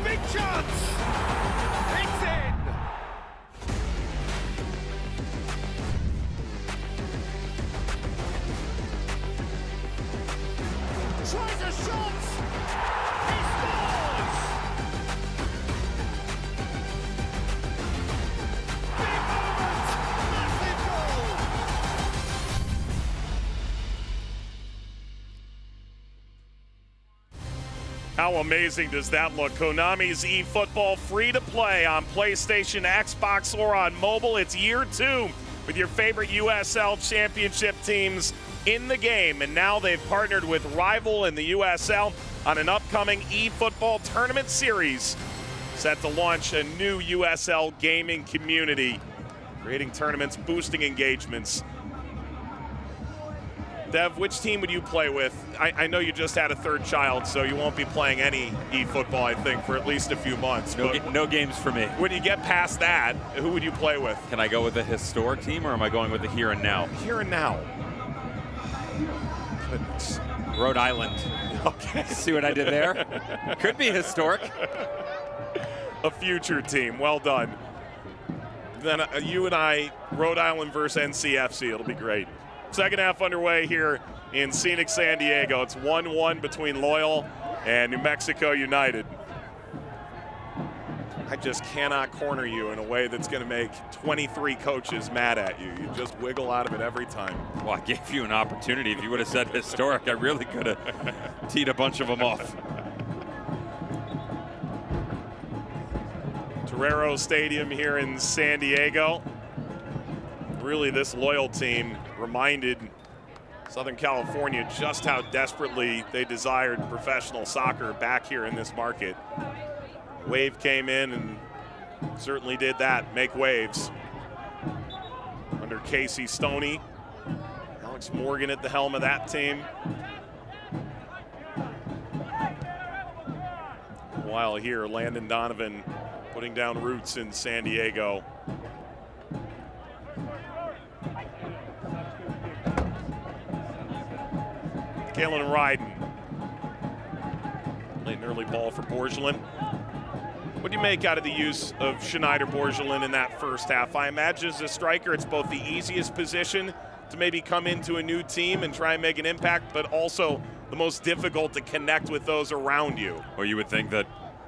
Big chance! It's in! Tries a shot! He scores! Big moment! Massive goal! How amazing does that look? Konami's eFootball free to play on PlayStation, Xbox, or on mobile. It's year 2 with your favorite USL Championship teams in the game. And now they've partnered with Rival in the USL on an upcoming eFootball tournament series set to launch a new USL gaming community, creating tournaments, boosting engagements. Dev, which team would you play with? I know you just had a third child, so you won't be playing any eFootball, I think, for at least a few months. No games for me. When you get past that, who would you play with? Can I go with a historic team, or am I going with the here and now? Here and now. Goodness. Rhode Island. Okay. See what I did there? Could be historic. A future team. Well done. Then you and I, Rhode Island versus NCFC. It'll be great. Second half underway here in scenic San Diego. It's 1-1 between Loyal and New Mexico United. I just cannot corner you in a way that's going to make 23 coaches mad at you. You just wiggle out of it every time. Well, I gave you an opportunity. If you would have said historic, I really could have teed a bunch of them off. Torero Stadium here in San Diego. Really, this Loyal team reminded Southern California just how desperately they desired professional soccer back here in this market. Wave came in and certainly did that, make waves. Under Casey Stoney, Alex Morgan at the helm of that team. While here, Landon Donovan putting down roots in San Diego. Kalen Ryden. Played an early ball for Borgelin. What do you make out of the use of Schneider Borgelin in that first half? I imagine as a striker, it's both the easiest position to maybe come into a new team and try and make an impact, but also the most difficult to connect with those around you. Well, you would think that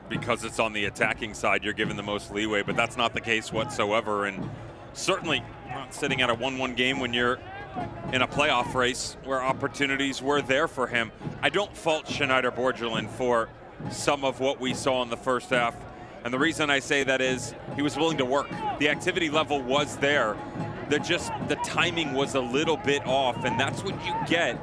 because it's on the attacking side, you're given the most leeway, but that's not the case whatsoever. And certainly not sitting at a 1-1 game when you're in a playoff race where opportunities were there for him. I don't fault Schneider Borgelin for some of what we saw in the first half. And the reason I say that is he was willing to work. The activity level was there. The timing was a little bit off, and that's what you get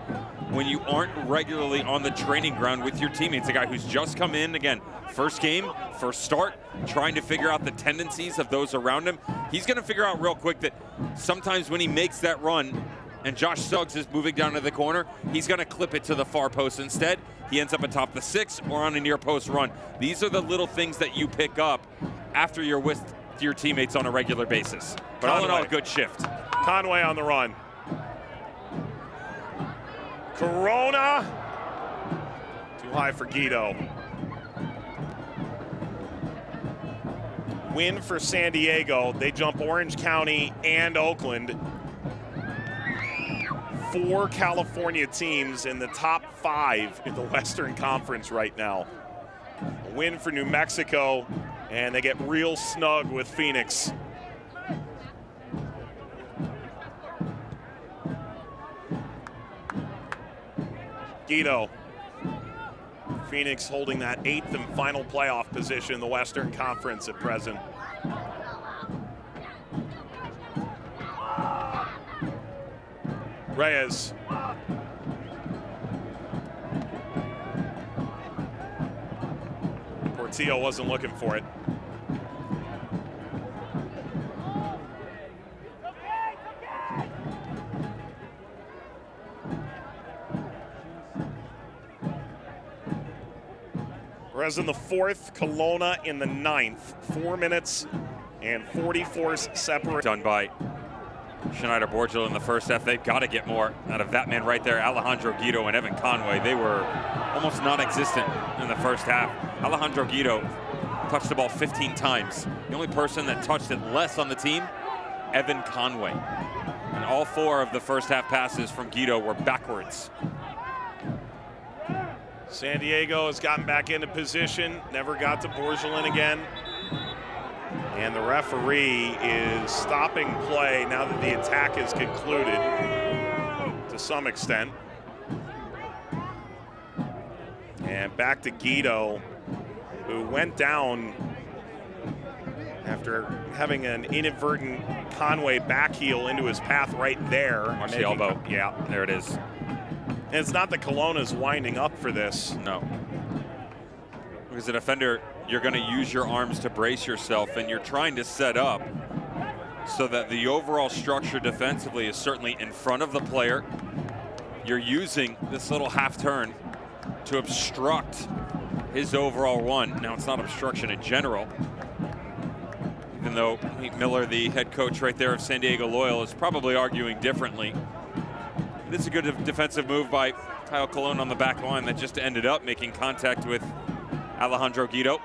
when you aren't regularly on the training ground with your teammates. A guy who's just come in, again, first game, first start, trying to figure out the tendencies of those around him. He's gonna figure out real quick that sometimes when he makes that run and Josh Suggs is moving down to the corner, he's gonna clip it to the far post instead. He ends up atop the 6 or on a near post run. These are the little things that you pick up after you're with your teammates on a regular basis. But all in all, a good shift. Conway on the run. Corona. Too high for Guido. Win for San Diego. They jump Orange County and Oakland. 4 California teams in the top 5 in the Western Conference right now. A win for New Mexico, and they get real snug with Phoenix. Guido. Phoenix holding that 8th and final playoff position in the Western Conference at present. Reyes. Portillo wasn't looking for it. Whereas in the 4th, Kelowna in the 9th. 4 minutes and 44 separate. Done by Schneider Borgelin in the first half. They've got to get more out of that man right there, Alejandro Guido and Evan Conway. They were almost non-existent in the first half. Alejandro Guido touched the ball 15 times. The only person that touched it less on the team, Evan Conway. And all 4 of the first half passes from Guido were backwards. San Diego has gotten back into position, never got to Borgelin again. And the referee is stopping play now that the attack is concluded to some extent. And back to Guido, who went down after having an inadvertent Conway back heel into his path right there. Watch the elbow. Yeah, There it is. and it's not that Kelowna's winding up for this. No. Because a defender, you're going to use your arms to brace yourself, and you're trying to set up so that the overall structure defensively is certainly in front of the player. You're using this little half turn to obstruct his overall run. Now, it's not obstruction in general, even though Nate Miller, the head coach right there of San Diego Loyal, is probably arguing differently. It's a good defensive move by Kyle Colon on the back line that just ended up making contact with Alejandro Guido.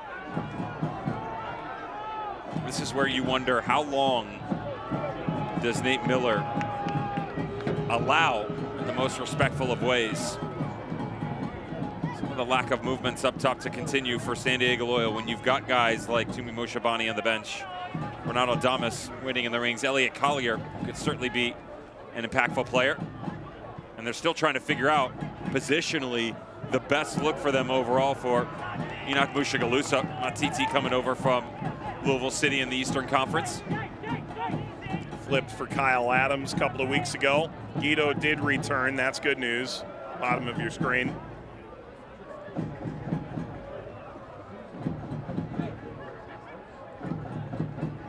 This is where you wonder, how long does Nate Miller allow, in the most respectful of ways, some of the lack of movements up top to continue for San Diego Loyal when you've got guys like Tumi Moshabani on the bench, Renato Damas waiting in the rings, Elliot Collier could certainly be an impactful player. And they're still trying to figure out positionally the best look for them overall for Enoch Mushagalusa, TT coming over from Louisville City in the Eastern Conference. Flipped for Kyle Adams a couple of weeks ago. Guido did return, that's good news. Bottom of your screen.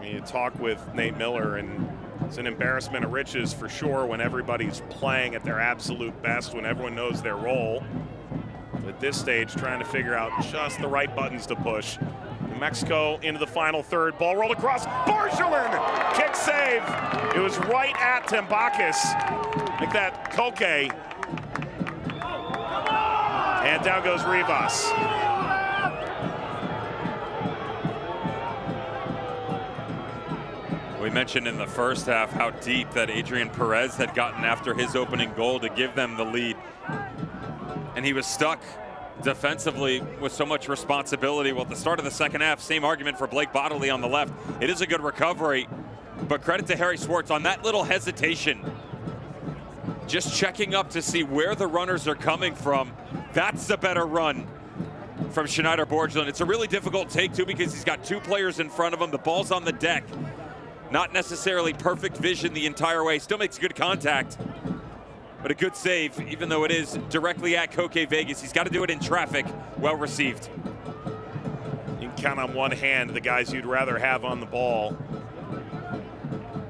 You talk with Nate Miller, and it's an embarrassment of riches for sure when everybody's playing at their absolute best, when everyone knows their role. At this stage, trying to figure out just the right buttons to push. New Mexico into the final third. Ball rolled across. Borgelin! Kick save. It was right at Tembakis. Like that Koke. And down goes Rivas. We mentioned in the first half how deep that Adrian Perez had gotten after his opening goal to give them the lead. And he was stuck defensively with so much responsibility. Well, at the start of the second half, same argument for Blake Bodley on the left. It is a good recovery, but credit to Harry Swartz on that little hesitation. Just checking up to see where the runners are coming from. That's the better run from Schneider Borgelin. It's a really difficult take too, because he's got 2 players in front of him. The ball's on the deck. Not necessarily perfect vision the entire way. Still makes good contact, but a good save, even though it is directly at Koke Vegas. He's got to do it in traffic. Well received. You can count on one hand the guys you'd rather have on the ball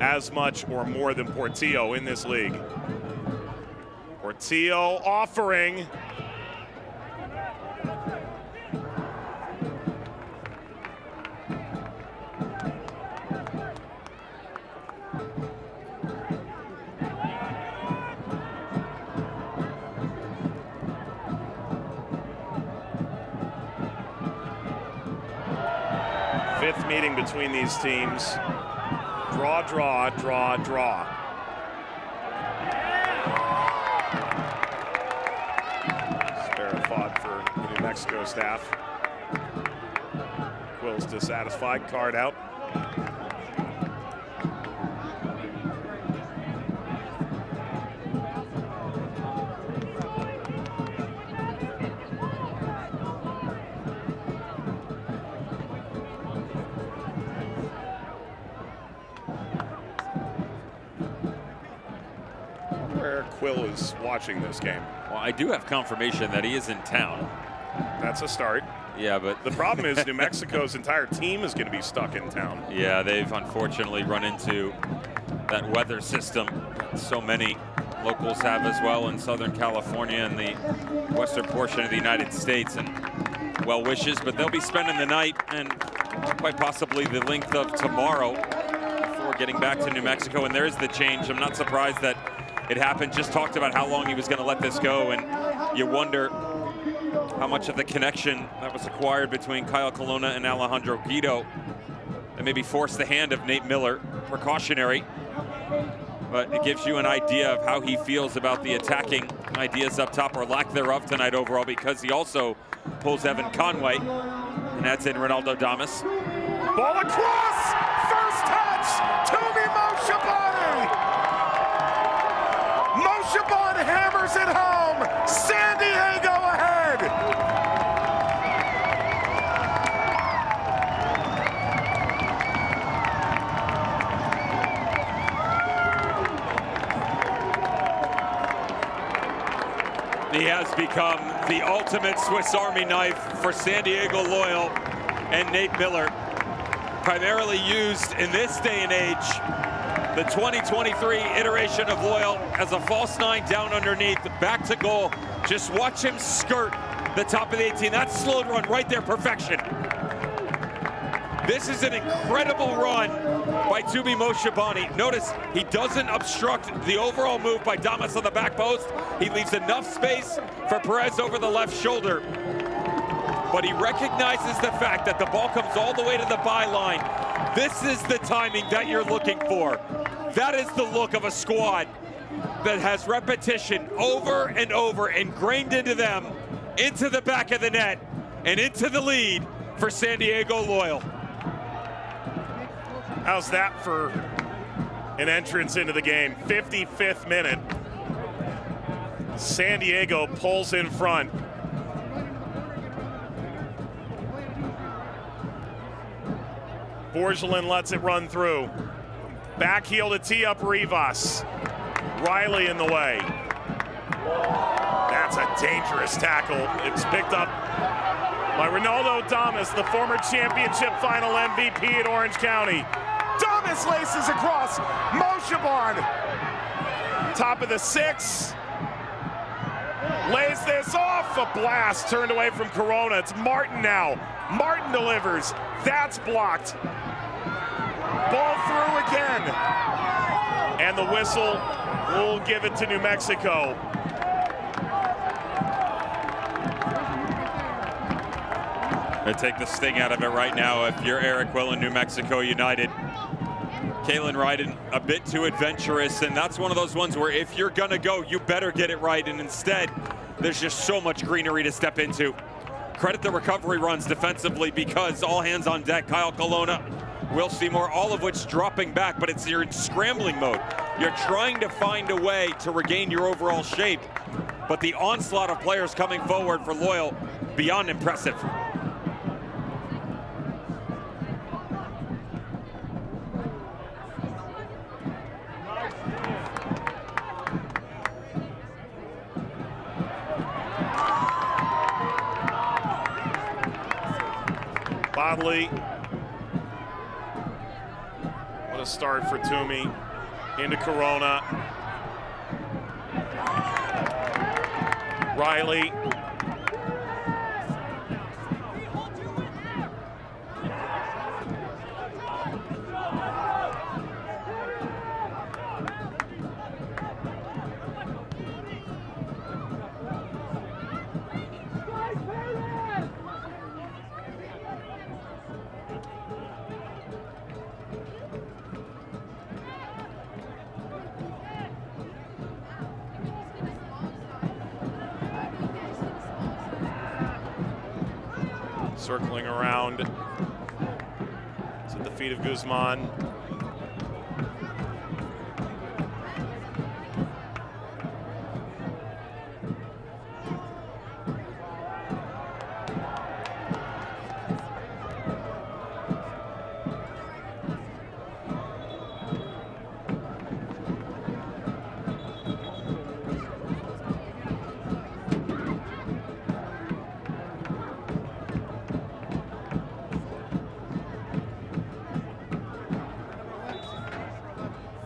as much or more than Portillo in this league. Portillo offering. Fifth meeting between these teams. Draw, draw, draw, draw. Spare fought for the New Mexico staff. Quill's dissatisfied, card out. Quill is watching this game. Well, I do have confirmation that he is in town. That's a start. Yeah, but the problem is New Mexico's entire team is going to be stuck in town. Yeah, they've unfortunately run into that weather system that so many locals have as well in Southern California and the western portion of the United States. And well wishes, but they'll be spending the night and quite possibly the length of tomorrow before getting back to New Mexico. And there is the change. I'm not surprised that it happened. Just talked about how long he was going to let this go, and you wonder how much of the connection that was acquired between Kyle Colonna and Alejandro Guido and maybe forced the hand of Nate Miller, precautionary. But it gives you an idea of how he feels about the attacking ideas up top, or lack thereof tonight overall, because he also pulls Evan Conway, and that's in Ronaldo Damas. Ball across, first touch, Toumi Moshabani. Moshabani hammers it home, San Diego ahead. He has become the ultimate Swiss Army knife for San Diego Loyal and Nate Miller. Primarily used in this day and age, the 2023 iteration of Loyal as a false nine down underneath, back to goal. Just watch him skirt the top of the 18. That slowed run right there, perfection. This is an incredible run by Toumi Moshabani. Notice he doesn't obstruct the overall move by Damas on the back post. He leaves enough space for Perez over the left shoulder. But he recognizes the fact that the ball comes all the way to the byline. This is the timing that you're looking for. That is the look of a squad that has repetition over and over ingrained into them, into the back of the net, and into the lead for San Diego Loyal. How's that for an entrance into the game? 55th minute. San Diego pulls in front. Borgelin lets it run through. Back heel to tee up Rivas. Riley in the way. That's a dangerous tackle. It's picked up by Ronaldo Damas, the former championship final MVP at Orange County. Damas laces across. Moshabani, top of the 6. Lays this off. A blast turned away from Corona. It's Martin now. Martin delivers. That's blocked. Ball through again. And the whistle will give it to New Mexico. They take the sting out of it right now if you're Eric Will and New Mexico United. Kalen Ryden a bit too adventurous, and that's one of those ones where if you're gonna go, you better get it right, and instead, there's just so much greenery to step into. Credit the recovery runs defensively, because all hands on deck. Kyle Colonna, Will Seymour, all of which dropping back, but you're in scrambling mode. You're trying to find a way to regain your overall shape, but the onslaught of players coming forward for Loyal, beyond impressive. Bodley. What a start for Toumi. Into Corona. Riley. Circling around to the feet of Guzman.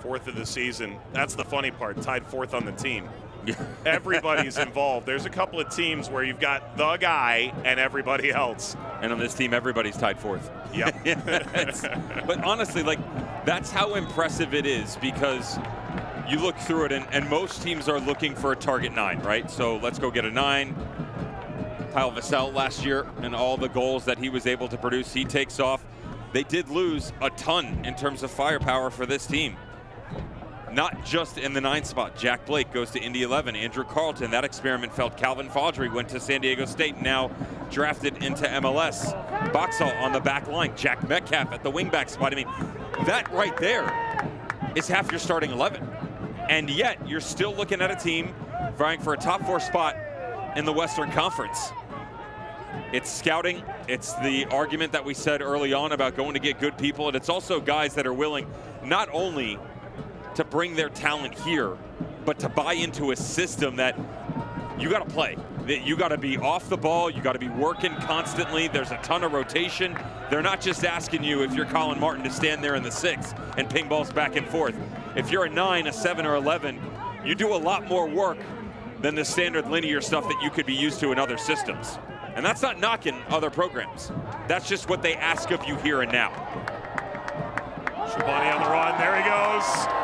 Fourth of the season. That's the funny part, tied fourth on the team. Everybody's involved. There's a couple of teams where you've got the guy and everybody else. And on this team, everybody's tied fourth. Yeah. But honestly, like, that's how impressive it is, because you look through it, and most teams are looking for a target 9, right? So let's go get a 9. Kyle Vassell last year and all the goals that he was able to produce. He takes off. They did lose a ton in terms of firepower for this team. Not just in the 9 spot. Jack Blake goes to Indy 11. Andrew Carlton, that experiment failed. Calvin Faudrey went to San Diego State, now drafted into MLS. Boxall on the back line. Jack Metcalf at the wingback spot. I mean, that right there is half your starting 11. And yet, you're still looking at a team vying for a top 4 spot in the Western Conference. It's scouting. It's the argument that we said early on about going to get good people. And it's also guys that are willing not only to bring their talent here, but to buy into a system that you got to play. That you got to be off the ball. You got to be working constantly. There's a ton of rotation. They're not just asking you, if you're Colin Martin, to stand there in the 6 and ping balls back and forth. If you're a 9, a 7, or 11, you do a lot more work than the standard linear stuff that you could be used to in other systems. And that's not knocking other programs. That's just what they ask of you here and now. Shabani on the run. There he goes.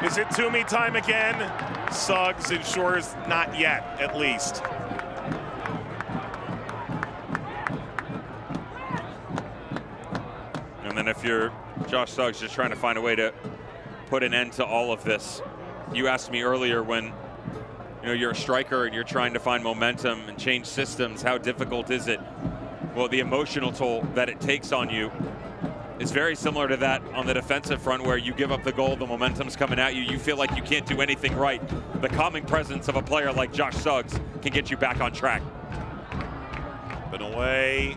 Is it Toomey time again? Suggs ensures not yet, at least. And then if you're Josh Suggs, just trying to find a way to put an end to all of this. You asked me earlier, when you're a striker and you're trying to find momentum and change systems, how difficult is it? Well, the emotional toll that it takes on you is very similar to that on the defensive front, where you give up the goal, the momentum's coming at you, you feel like you can't do anything right. The calming presence of a player like Josh Suggs can get you back on track. Been away.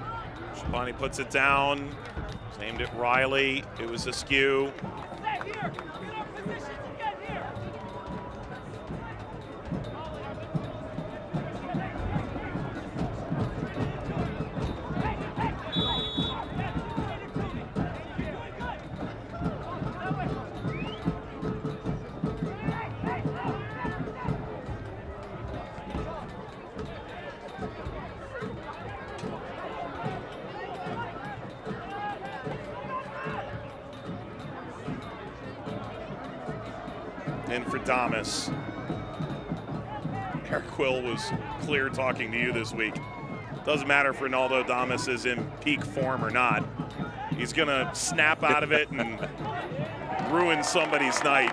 Shabani puts it down. He's aimed at Riley. It was askew. And for Damas, Eric Quill was clear talking to you this week. Doesn't matter if Ronaldo Damas is in peak form or not. He's going to snap out of it and ruin somebody's night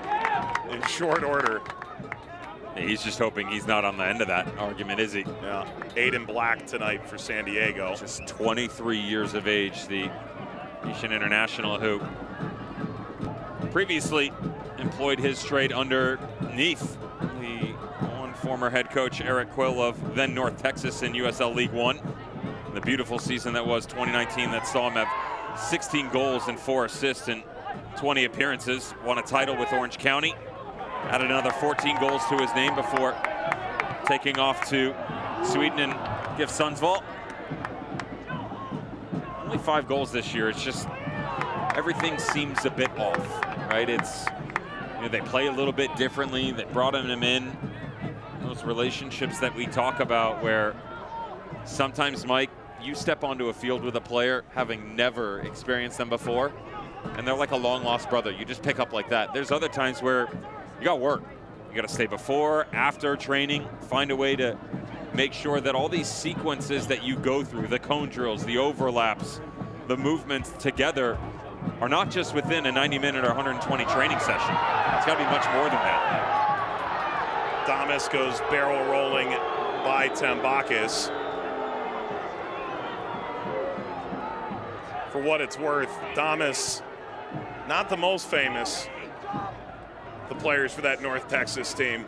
in short order. He's just hoping he's not on the end of that argument, is he? Yeah, 8 in black tonight for San Diego. Just 23 years of age, the Haitian international who previously employed his trade underneath the former head coach Eric Quill of then North Texas in USL League One. The beautiful season that was 2019 that saw him have 16 goals and 4 assists in 20 appearances. Won a title with Orange County. Added another 14 goals to his name before taking off to Sweden and GIF Sundsvall. Only 5 goals this year. It's just everything seems a bit off, right? It's they play a little bit differently. They brought him in. Those relationships that we talk about, where sometimes, Mike, you step onto a field with a player having never experienced them before, and they're like a long-lost brother. You just pick up like that. There's other times where you got work. You got to stay before, after training, find a way to make sure that all these sequences that you go through, the cone drills, the overlaps, the movements together, are not just within a 90-minute or 120 training session. It's got to be much more than that. Damas goes barrel rolling by Tambakis. For what it's worth, Damas, not the most famous, the players for that North Texas team.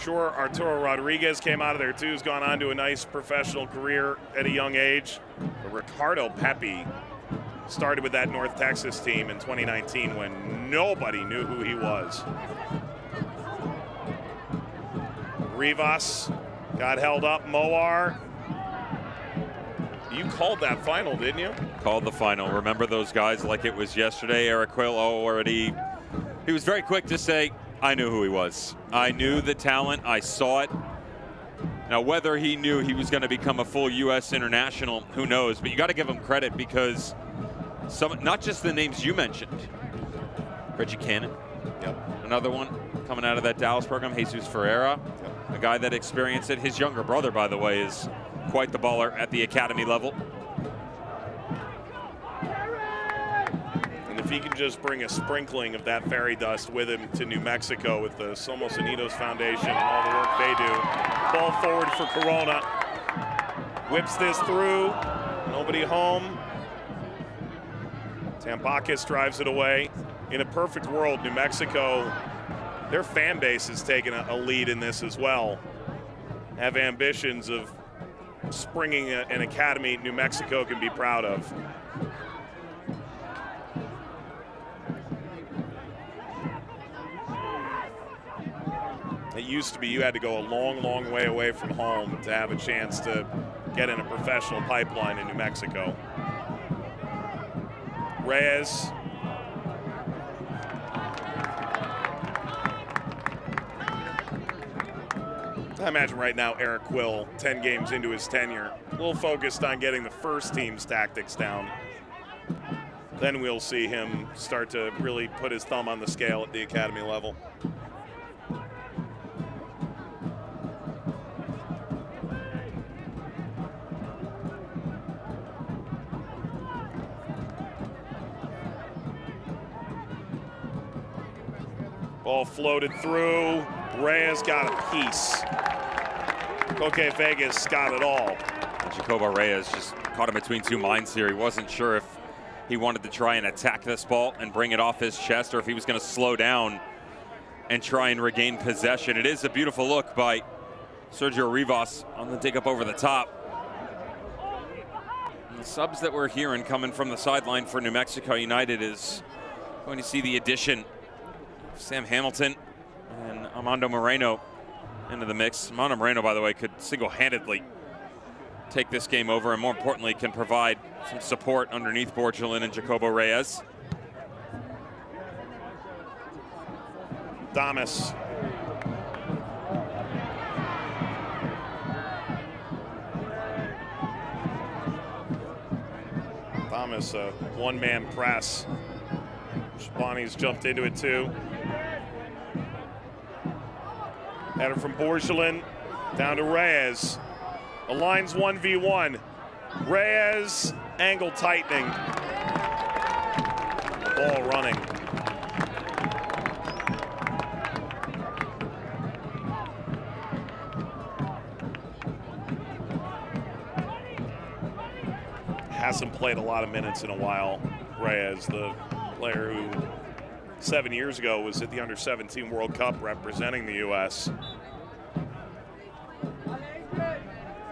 Sure, Arturo Rodriguez came out of there too, has gone on to a nice professional career at a young age. But Ricardo Pepi started with that North Texas team in 2019 when nobody knew who he was. Rivas got held up. Moar. You called that final, didn't you? Called the final. Remember those guys like it was yesterday. Eric Quill already, he was very quick to say, I knew who he was. I knew the talent. I saw it. Now, whether he knew he was going to become a full U.S. international, who knows? But you got to give him credit, because not just the names you mentioned. Reggie Cannon, another one coming out of that Dallas program. Jesus Ferreira, a guy that experienced it. His younger brother, by the way, is quite the baller at the academy level. And if he can just bring a sprinkling of that fairy dust with him to New Mexico with the Somos Unidos Foundation and all the work they do. Ball forward for Corona. Whips this through. Nobody home. Tambakis drives it away. In a perfect world, New Mexico, their fan base has taken a lead in this as well. Have ambitions of springing an academy New Mexico can be proud of. It used to be you had to go a long, long way away from home to have a chance to get in a professional pipeline in New Mexico. Reyes. I imagine right now Eric Quill, 10 games into his tenure, a little focused on getting the first team's tactics down. Then we'll see him start to really put his thumb on the scale at the academy level. Ball floated through. Reyes got a piece. Koke Vegas got it all. And Jacobo Reyes just caught him between two minds here. He wasn't sure if he wanted to try and attack this ball and bring it off his chest or if he was going to slow down and try and regain possession. It is a beautiful look by Sergio Rivas on the dig up over the top. And the subs that we're hearing coming from the sideline for New Mexico United is going to see the addition of Sam Hamilton and Armando Moreno into the mix. Armando Moreno, by the way, could single-handedly take this game over and more importantly can provide some support underneath Borgelin and Jacobo Reyes. Damas. Damas, a one-man press. Shabani's jumped into it too. Header from Borgelin down to Reyes. The line's 1v1. Reyes, angle tightening. Ball running. Hasn't played a lot of minutes in a while. Reyes, the player who 7 years ago was at the Under-17 World Cup representing the U.S.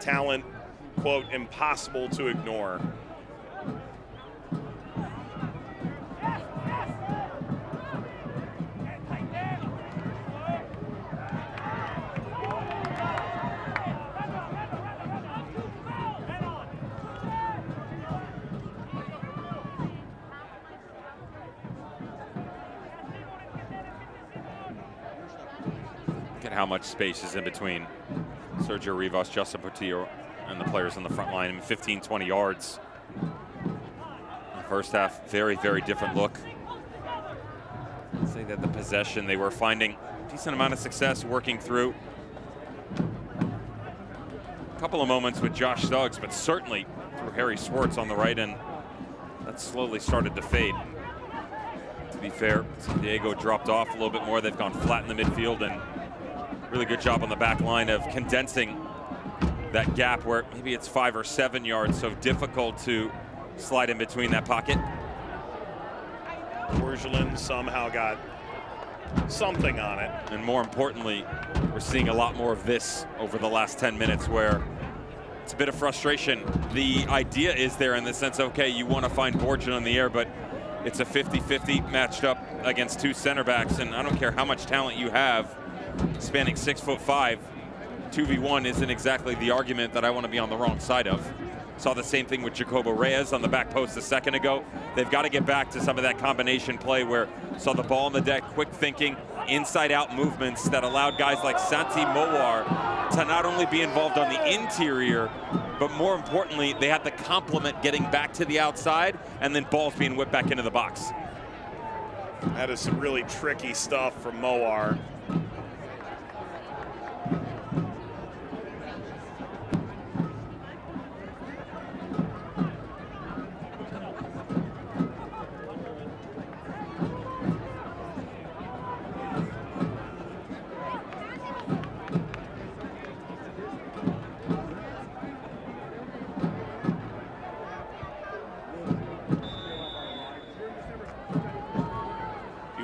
Talent, quote, impossible to ignore. Look at how much space is in between Sergio Rivas, Justin Portillo, and the players on the front line. 15, 20 yards. In the first half, very, very different look. I'd say that the possession, they were finding a decent amount of success working through. A couple of moments with Josh Suggs, but certainly through Harry Swartz on the right end. That slowly started to fade. To be fair, San Diego dropped off a little bit more. They've gone flat in the midfield, and really good job on the back line of condensing that gap where maybe it's 5 or 7 yards, so difficult to slide in between that pocket. Borgelin somehow got something on it. And more importantly, we're seeing a lot more of this over the last 10 minutes where it's a bit of frustration. The idea is there in the sense, okay, you want to find Borgelin in the air, but it's a 50-50 matched up against two center backs, and I don't care how much talent you have, spanning 6'5", 2v1 isn't exactly the argument that I want to be on the wrong side of. Saw the same thing with Jacobo Reyes on the back post a second ago. They've got to get back to some of that combination play where saw the ball on the deck, quick thinking, inside-out movements that allowed guys like Santi Mowar to not only be involved on the interior, but more importantly, they had the complement getting back to the outside and then balls being whipped back into the box. That is some really tricky stuff from Mowar.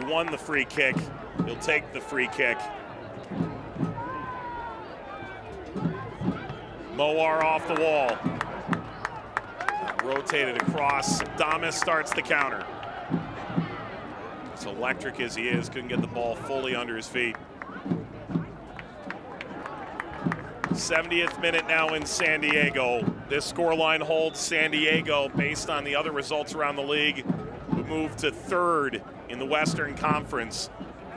He won the free kick. He'll take the free kick. Moar off the wall. Rotated across. Damas starts the counter. As electric as he is, couldn't get the ball fully under his feet. 70th minute now in San Diego. This scoreline holds San Diego, based on the other results around the league, who moved to third in the Western Conference,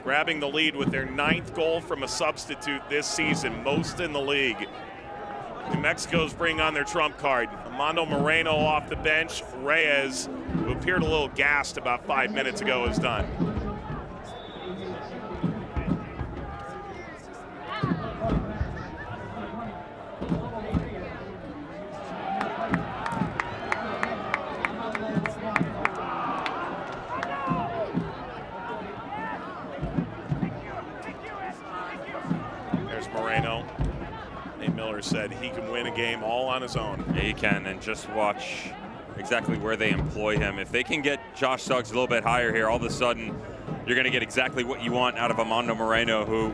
grabbing the lead with their 9th goal from a substitute this season, most in the league. New Mexico's bringing on their trump card. Armando Moreno off the bench. Reyes, who appeared a little gassed about 5 minutes ago, is done. There's Moreno. Miller said he can win a game all on his own. Yeah, he can, and just watch exactly where they employ him. If they can get Josh Suggs a little bit higher here, all of a sudden you're going to get exactly what you want out of Armando Moreno, who,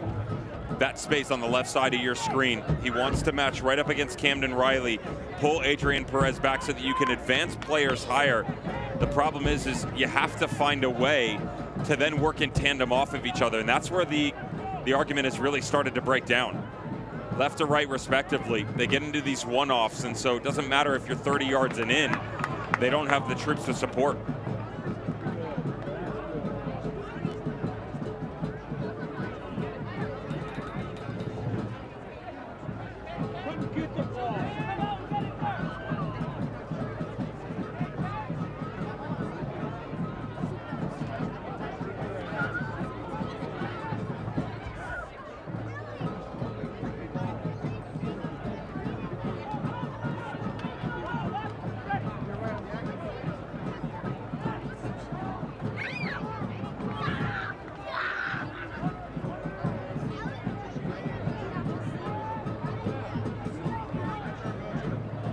that space on the left side of your screen, he wants to match right up against Camden Riley, pull Adrian Perez back so that you can advance players higher. The problem is you have to find a way to then work in tandem off of each other, and that's where the argument has really started to break down. Left to right respectively, they get into these one-offs, and so it doesn't matter if you're 30 yards and in, they don't have the troops to support.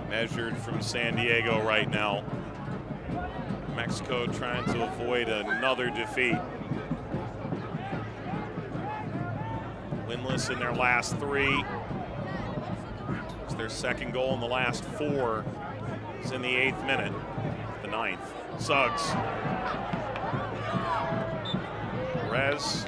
Measured from San Diego right now. Mexico trying to avoid another defeat. Winless in their last 3. It's their 2nd goal in the last 4. It's in the 8th minute, the 9th. Suggs. Perez.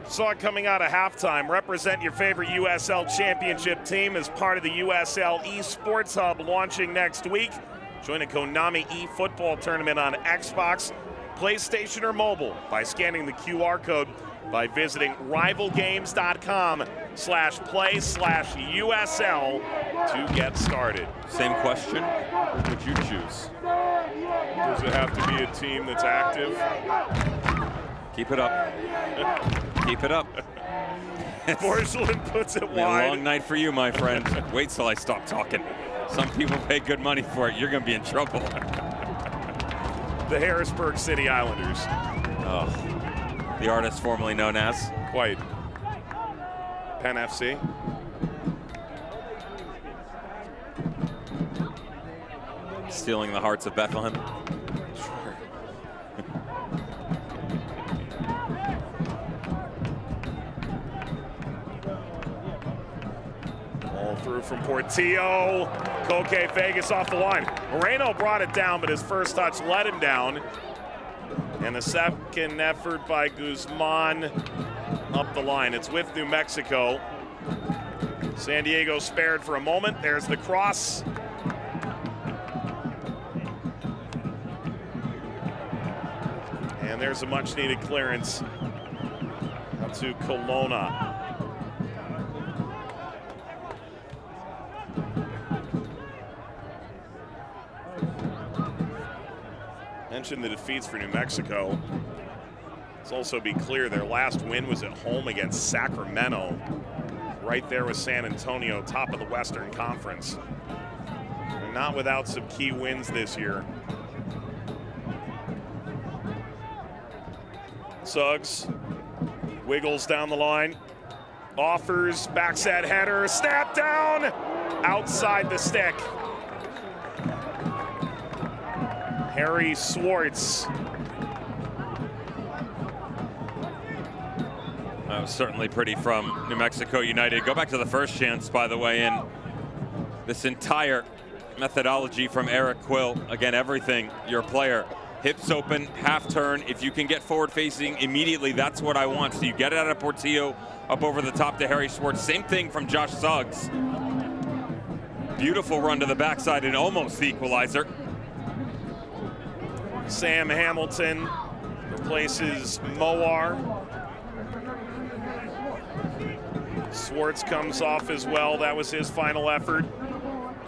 Saw it coming out of halftime. Represent your favorite USL Championship team as part of the USL Esports Hub launching next week. Join a Konami eFootball tournament on Xbox, PlayStation, or mobile by scanning the QR code by visiting rivalgames.com/play/USL to get started. Same question, what would you choose? Does it have to be a team that's active? Keep it up. Keep it up. Porcelain puts it It's been a wide. long night for you, my friend. Wait till I stop talking. Some people pay good money for it. You're going to be in trouble. The Harrisburg City Islanders. Oh, the artist formerly known as. Quite. Penn FC. Stealing the hearts of Bethlehem. Sure. All through from Portillo. Koke Vegas off the line. Moreno brought it down, but his first touch let him down. And the second effort by Guzman up the line. It's with New Mexico. San Diego spared for a moment. There's the cross. And there's a much-needed clearance out to Kelowna. Mentioned the defeats for New Mexico. Let's also be clear, their last win was at home against Sacramento. Right there with San Antonio, top of the Western Conference. They're not without some key wins this year. Suggs wiggles down the line, Offers, backside header, snap down, outside the stick. Harry Swartz. That was certainly pretty from New Mexico United. Go back to the first chance, by the way, and this entire methodology from Eric Quill. Again, everything, your player. Hips open, half turn. If you can get forward facing immediately, that's what I want. So you get it out of Portillo, up over the top to Harry Swartz. Same thing from Josh Suggs. Beautiful run to the backside and almost the equalizer. Sam Hamilton replaces Moar. Swartz comes off as well. That was his final effort.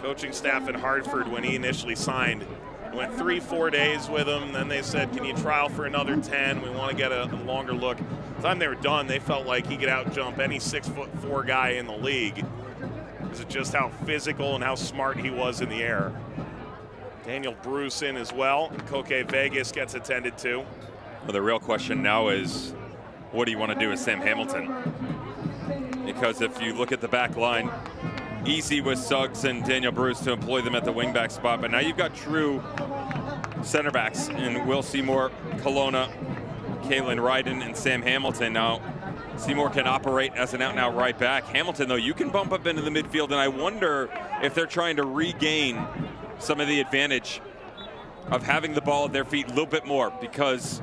Coaching staff in Hartford, when he initially signed, went 3-4 days with him. Then they said, can you trial for another 10? We want to get a longer look. By the time they were done, they felt like he could out-jump any 6'4" guy in the league. Because of just how physical and how smart he was in the air. Daniel Bruce in as well. Koke Vegas gets attended to. Well, the real question now is, what do you want to do with Sam Hamilton? Because if you look at the back line, easy with Suggs and Daniel Bruce to employ them at the wingback spot, but now you've got true center backs in Will Seymour, Kelowna, Kalen Ryden, and Sam Hamilton. Now, Seymour can operate as an out-and-out right back. Hamilton, though, you can bump up into the midfield, and I wonder if they're trying to regain some of the advantage of having the ball at their feet a little bit more, because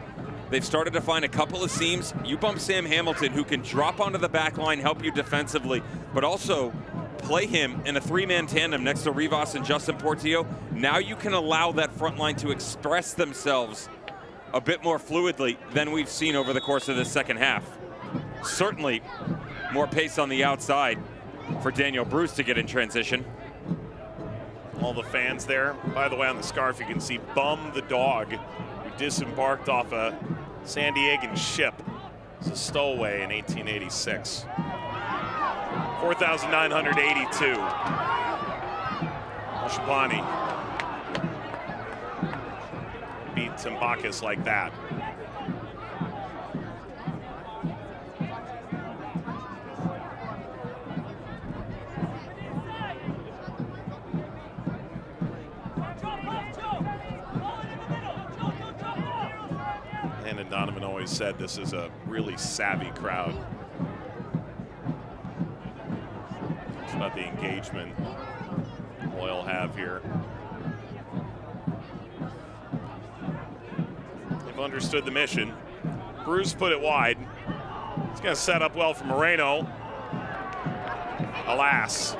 they've started to find a couple of seams. You bump Sam Hamilton, who can drop onto the back line, help you defensively, but also play him in a three-man tandem next to Rivas and Justin Portillo. Now you can allow that front line to express themselves a bit more fluidly than we've seen over the course of the second half. Certainly more pace on the outside for Daniel Bruce to get in transition. All the fans there. By the way, on the scarf, you can see Bum the dog, who disembarked off a San Diegan ship. It's a stowaway in 1886. 4,982. Shabani beat Timbakis like that. And Donovan always said this is a really savvy crowd. It's about the engagement Loyal have here. They've understood the mission. Bruce put it wide. It's going to set up well for Moreno. Alas.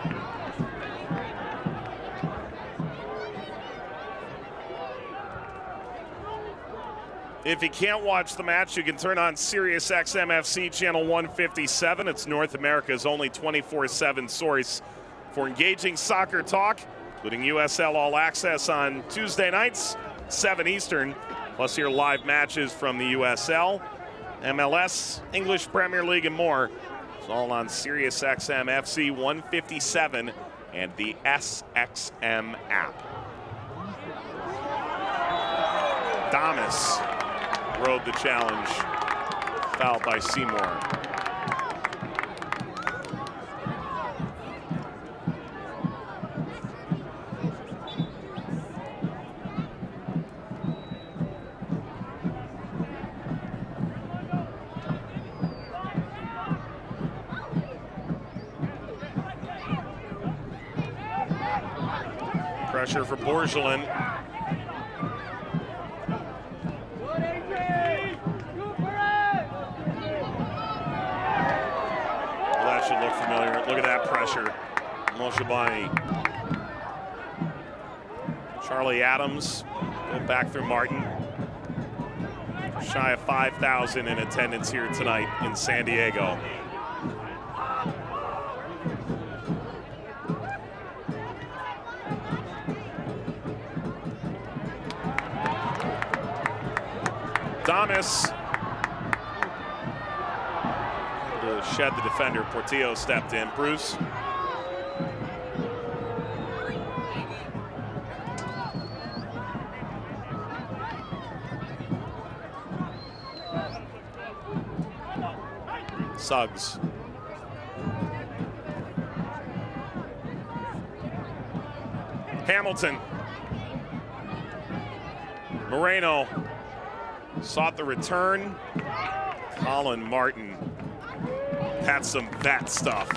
If you can't watch the match, you can turn on Sirius XM FC channel 157. It's North America's only 24/7 source for engaging soccer talk, including USL All Access on Tuesday nights, 7 Eastern, plus your live matches from the USL, MLS, English Premier League, and more. It's all on Sirius XM FC 157 and the SXM app. Damas rode the challenge, fouled by Seymour. Pressure for Borgelin. Look familiar. Look at that pressure. Moshabani. Charlie Adams go back through Martin. Shy of 5,000 in attendance here tonight in San Diego. Damas to shed the defender. Portillo stepped in. Bruce. Suggs. Hamilton. Moreno sought the return. Colin Martin had some vet stuff.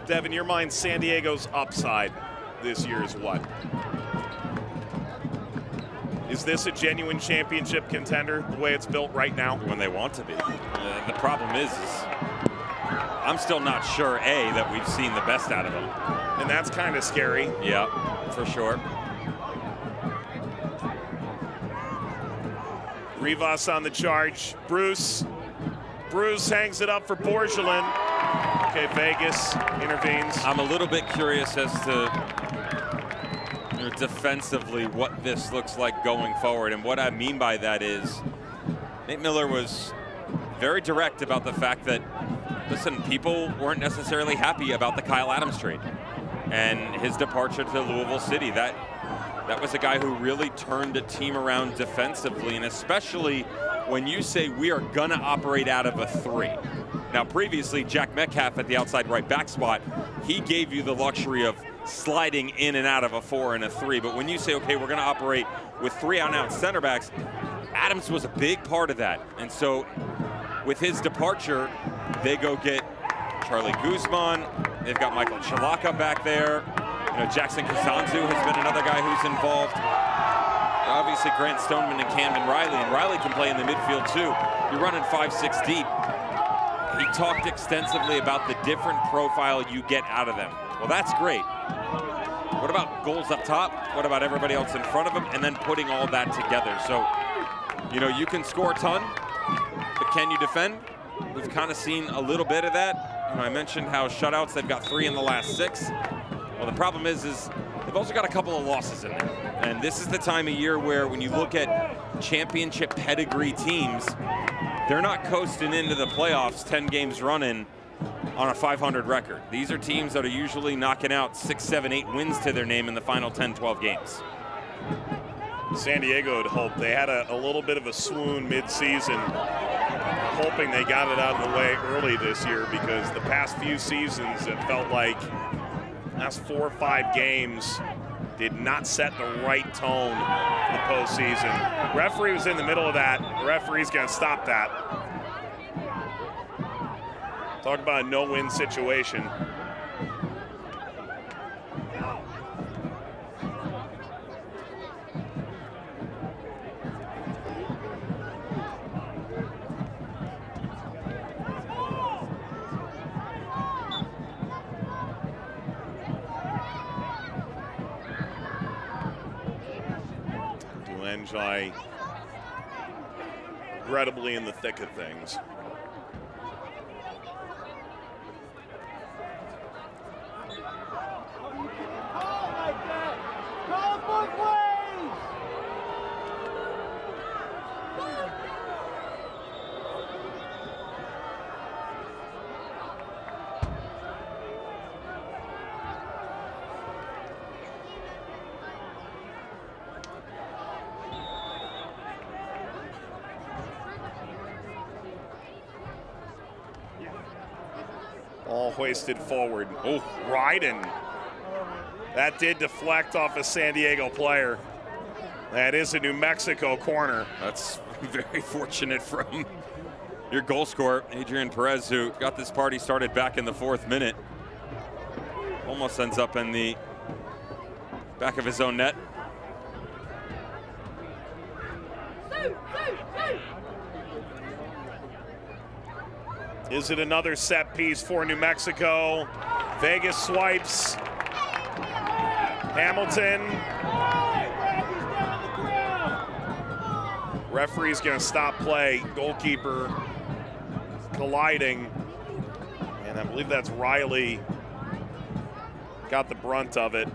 Dev, in your mind, San Diego's upside this year is what? Is this a genuine championship contender the way it's built right now? When they want to be. The problem is I'm still not sure, A, that we've seen the best out of them. And that's kind of scary. Yeah, for sure. Rivas on the charge. Bruce hangs it up for Borgelin. Okay, Vegas intervenes. I'm a little bit curious as to defensively what this looks like going forward. And what I mean by that is Nate Miller was very direct about the fact that, listen, people weren't necessarily happy about the Kyle Adams trade and his departure to Louisville City. That was a guy who really turned a team around defensively, and especially when you say we are gonna operate out of a 3. Now previously, Jack Metcalf at the outside right back spot, he gave you the luxury of sliding in and out of a 4 and a 3. But when you say, okay, we're gonna operate with 3 out-and-out center backs, Adams was a big part of that. And so with his departure, they go get Charlie Guzman. They've got Michael Chalaka back there. You know, Jackson Kazanzu has been another guy who's involved. Obviously, Grant Stoneman and Camden Riley, and Riley can play in the midfield too. You're running 5-6 deep. He talked extensively about the different profile you get out of them. Well, that's great. What about goals up top? What about everybody else in front of him? And then putting all that together. So, you know, you can score a ton, but can you defend? We've kind of seen a little bit of that. You know, I mentioned how shutouts, they've got 3 in the last 6. Well, the problem is they've also got a couple of losses in there. And this is the time of year where when you look at championship pedigree teams, they're not coasting into the playoffs 10 games running on a 500 record. These are teams that are usually knocking out 6, 7, 8 wins to their name in the final 10, 12 games. San Diego had hoped. They had a little bit of a swoon mid-season, hoping they got it out of the way early this year, because the past few seasons it felt like last 4 or 5 games did not set the right tone for the postseason. Referee was in the middle of that. The referee's going to stop that. Talk about a no-win situation. Dulanjai regrettably in the thick of things. All hoisted forward. Oh, Ryden. That did deflect off a San Diego player. That is a New Mexico corner. That's very fortunate from your goal scorer, Adrian Perez, who got this party started back in the 4th minute. Almost ends up in the back of his own net. Is it another set piece for New Mexico? Vegas swipes. Hamilton. Referee's going to stop play. Goalkeeper colliding. And I believe that's Riley. Got the brunt of it.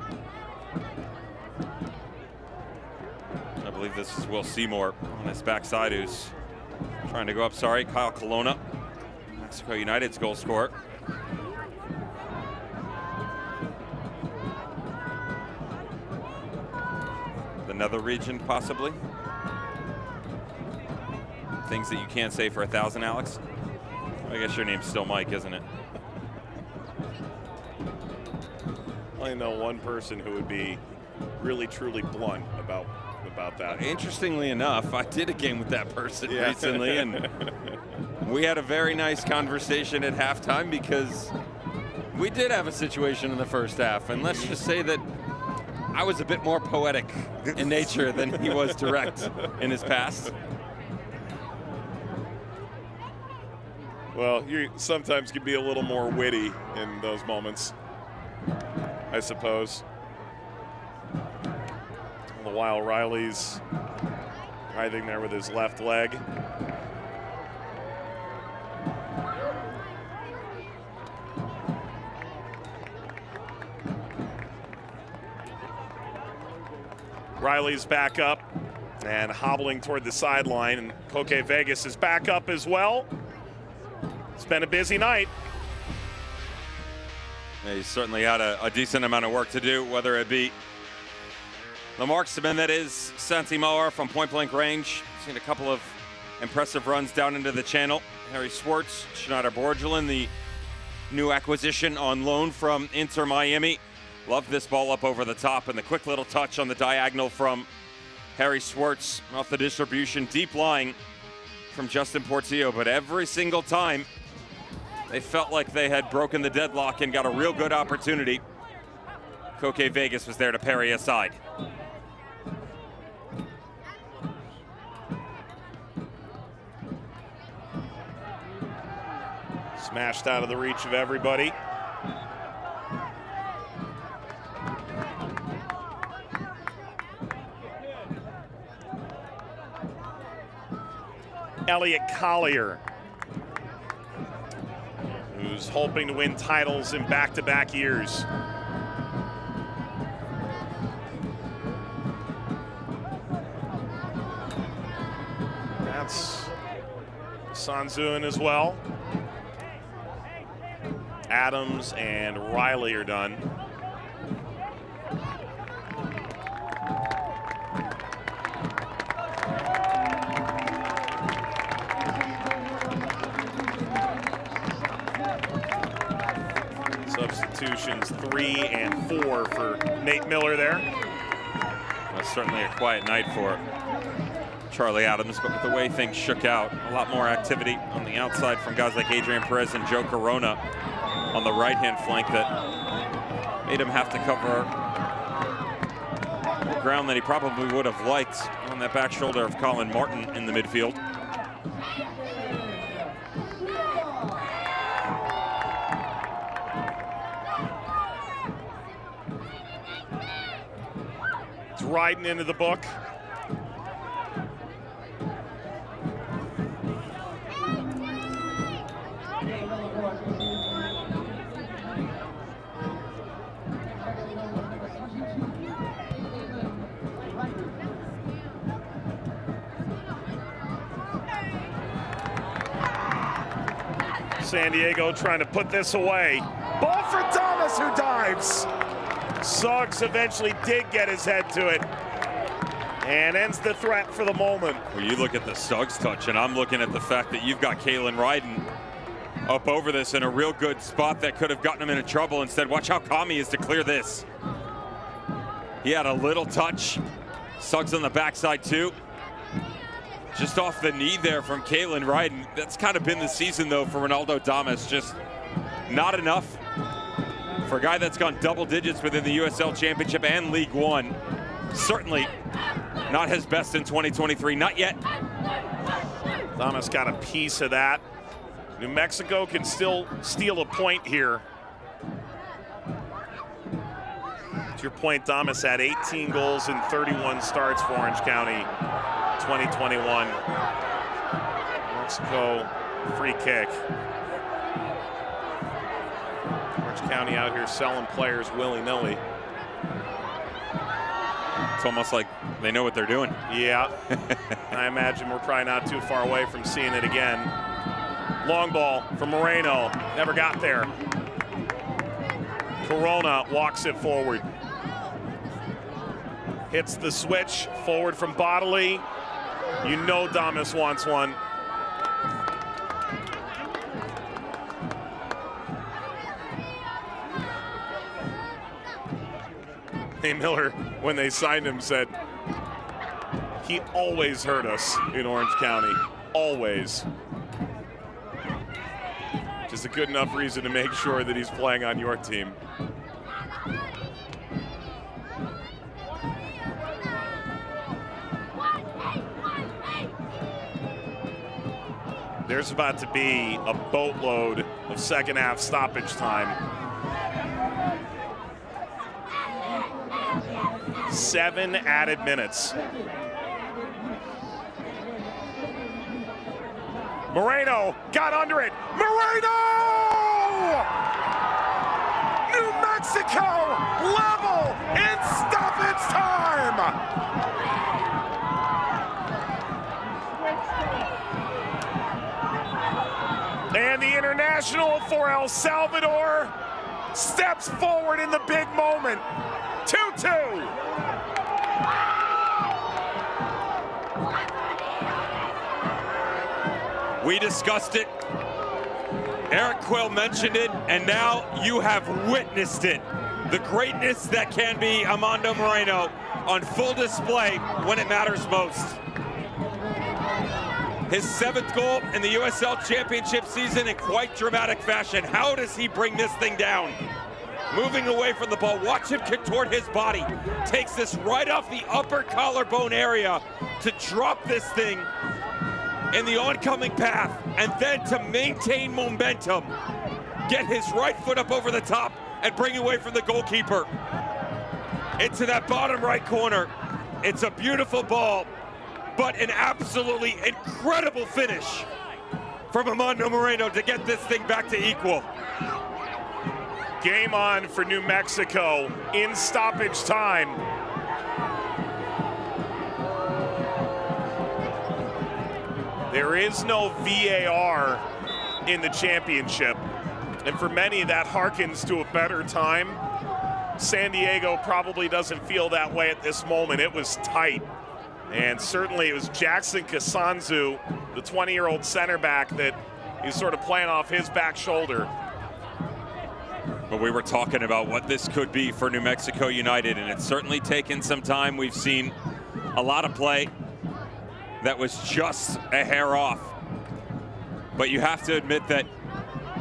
I believe this is Will Seymour on his backside, who's trying to go up. Sorry, Kyle Colonna, Mexico United's goal scorer. another region, possibly. Things that you can't say for 1,000, Alex. I guess your name's still Mike, isn't it? I only know one person who would be really, truly blunt about that. Interestingly enough, I did a game with that person recently, and we had a very nice conversation at halftime because we did have a situation in the first half, and let's just say that I was a bit more poetic in nature than he was direct in his past. Well, you sometimes can be a little more witty in those moments, I suppose. All the while, Riley's writhing there with his left leg. Riley's back up and hobbling toward the sideline, and Koke Vegas is back up as well. It's been a busy night. Yeah, he's certainly had a decent amount of work to do, whether it be the marksman that is Santi Mauer from point-blank range. Seen a couple of impressive runs down into the channel. Harry Schwartz, Schneider Borgelin, the new acquisition on loan from Inter Miami. Love this ball up over the top, and the quick little touch on the diagonal from Harry Schwartz off the distribution, deep lying from Justin Portillo. But every single time, they felt like they had broken the deadlock and got a real good opportunity. Koke Vegas was there to parry aside. Smashed out of the reach of everybody. Elliot Collier, who's hoping to win titles in back-to-back years. That's Sanzun as well. Adams and Riley are done. Substitutions 3 and 4 for Nate Miller there. That's certainly a quiet night for Charlie Adams, but with the way things shook out, a lot more activity on the outside from guys like Adrian Perez and Joe Corona on the right-hand flank that made him have to cover ground that he probably would have liked on that back shoulder of Colin Martin in the midfield. It's riding into the book. San Diego trying to put this away. Ball for Thomas, who dives. Suggs eventually did get his head to it and ends the threat for the moment. Well, you look at the Suggs touch, and I'm looking at the fact that you've got Kalen Ryden up over this in a real good spot that could have gotten him into trouble. Instead, watch how calm he is to clear this. He had a little touch. Suggs on the backside too. Just off the knee there from Kalen Ryden. That's kind of been the season though for Ronaldo Damas. Just not enough for a guy that's gone double digits within the USL Championship and League One. Certainly not his best in 2023, not yet. Damas got a piece of that. New Mexico can still steal a point here. To your point, Damas had 18 goals in 31 starts for Orange County 2021. Mexico free kick. Orange County out here selling players willy-nilly. It's almost like they know what they're doing. Yeah. I imagine we're probably not too far away from seeing it again. Long ball from Moreno. Never got there. Corona walks it forward. hits the switch forward from Bodley. You know Damas wants one. Hey, Miller, when they signed him, said he always hurt us in Orange County. Always. Just a good enough reason to make sure that he's playing on your team. There's about to be a boatload of second half stoppage time. 7 added minutes. Moreno got under it. Moreno! New Mexico level in stoppage time! And the international for El Salvador steps forward in the big moment. 2-2. We discussed it. Eric Quill mentioned it, and now you have witnessed it. The greatness that can be Armando Moreno on full display when it matters most. His 7th goal in the USL Championship season in quite dramatic fashion. How does he bring this thing down? Moving away from the ball, watch him kick toward his body. Takes this right off the upper collarbone area to drop this thing in the oncoming path, and then to maintain momentum, get his right foot up over the top and bring away from the goalkeeper into that bottom right corner. It's a beautiful ball, but an absolutely incredible finish from Armando Moreno to get this thing back to equal. Game on for New Mexico in stoppage time. There is no VAR in the championship, and for many that harkens to a better time. San Diego probably doesn't feel that way at this moment. It was tight, and certainly it was Jackson Kasanzu, the 20-year-old center back, that he's sort of playing off his back shoulder. But we were talking about what this could be for New Mexico United, and it's certainly taken some time. We've seen a lot of play that was just a hair off. But you have to admit that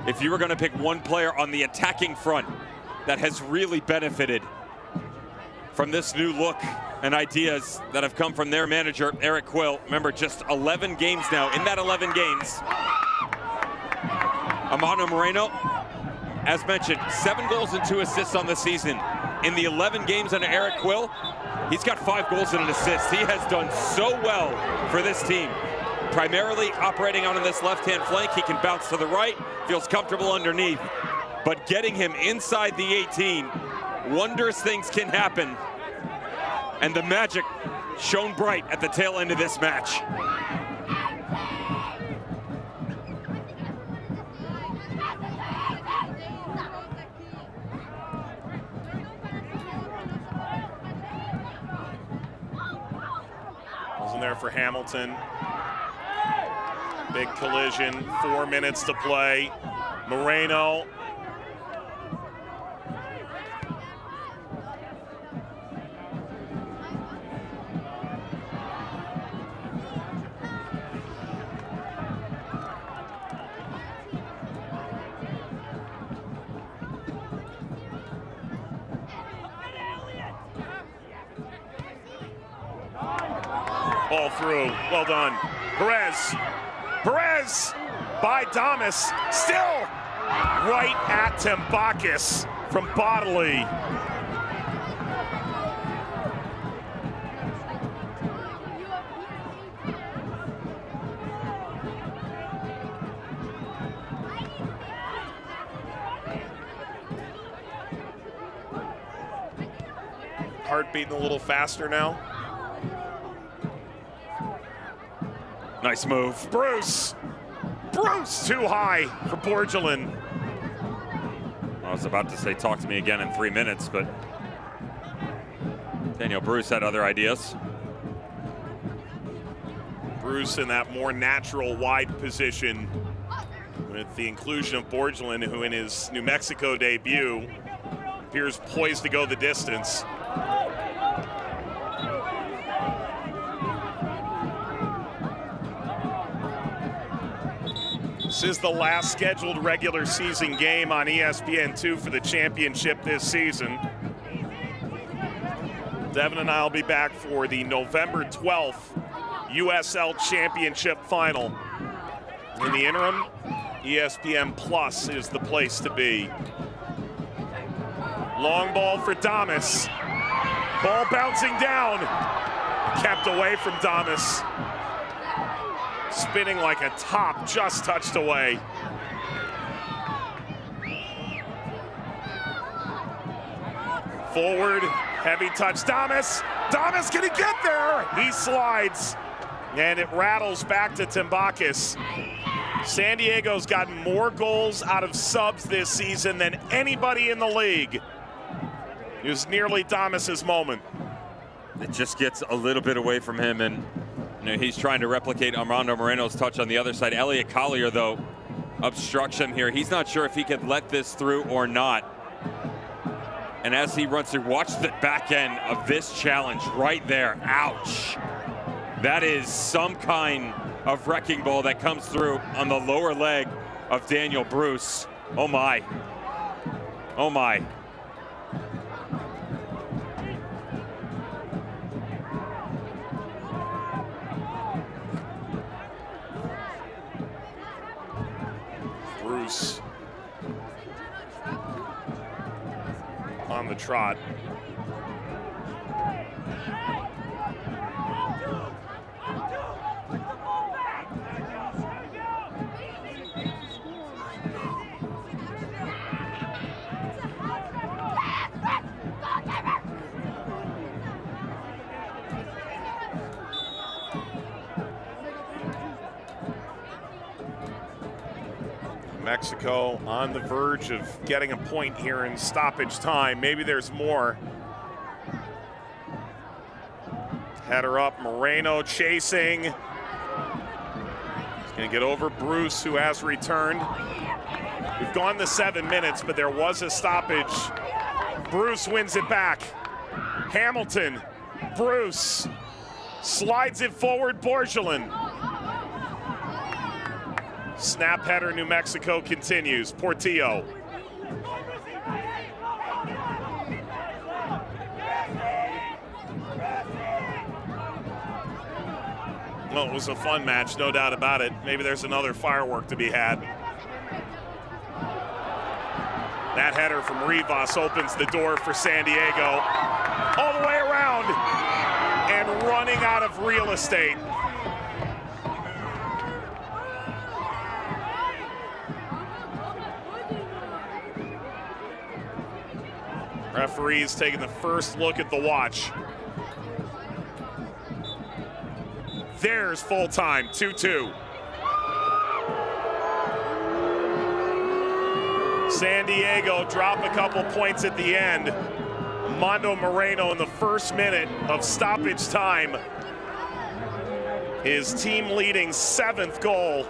if you were going to pick one player on the attacking front that has really benefited from this new look and ideas that have come from their manager, Eric Quill. Remember, just 11 games now. In that 11 games, Armando Moreno, as mentioned, 7 goals and 2 assists on the season. In the 11 games under Eric Quill, he's got 5 goals and an assist. He has done so well for this team. Primarily operating on this left-hand flank. He can bounce to the right, feels comfortable underneath. But getting him inside the 18, wondrous things can happen. And the magic shone bright at the tail end of this match. Wasn't there for Hamilton. Big collision, 4 minutes to play. Moreno. Ball through, well done. Perez by Damas, still right at Tembakis from Bodley. Heart beating a little faster now. Nice move. Bruce too high for Borgelin. I was about to say talk to me again in 3 minutes, but Daniel Bruce had other ideas. Bruce in that more natural wide position with the inclusion of Borgelin, who in his New Mexico debut appears poised to go the distance. This is the last scheduled regular season game on ESPN2 for the championship this season. Devin and I will be back for the November 12th USL Championship final. In the interim, ESPN Plus is the place to be. Long ball for Damas. Ball bouncing down. Kept away from Damas. Spinning like a top, just touched away. Forward, heavy touch, Damas. Damas, can he get there? He slides, and it rattles back to Timbakis. San Diego's gotten more goals out of subs this season than anybody in the league. It was nearly Damas's moment. It just gets a little bit away from him, and he's trying to replicate Armando Moreno's touch on the other side. Elliot Collier, though, obstruction here. He's not sure if he could let this through or not. And as he runs through, watch the back end of this challenge right there. Ouch. That is some kind of wrecking ball that comes through on the lower leg of Daniel Bruce. Oh my. Oh my. Bruce on the trot. Mexico on the verge of getting a point here in stoppage time. Maybe there's more. Header up, Moreno chasing. He's gonna get over Bruce, who has returned. We've gone the 7 minutes, but there was a stoppage. Bruce wins it back. Hamilton, Bruce, slides it forward, Borgelin. Snap header, New Mexico continues. Portillo. Well, it was a fun match, no doubt about it. Maybe there's another firework to be had. That header from Rivas opens the door for San Diego. All the way around and running out of real estate. Referees taking the first look at the watch. There's full time, 2-2. San Diego drop a couple points at the end. Armando Moreno in the first minute of stoppage time. His team leading 7th goal.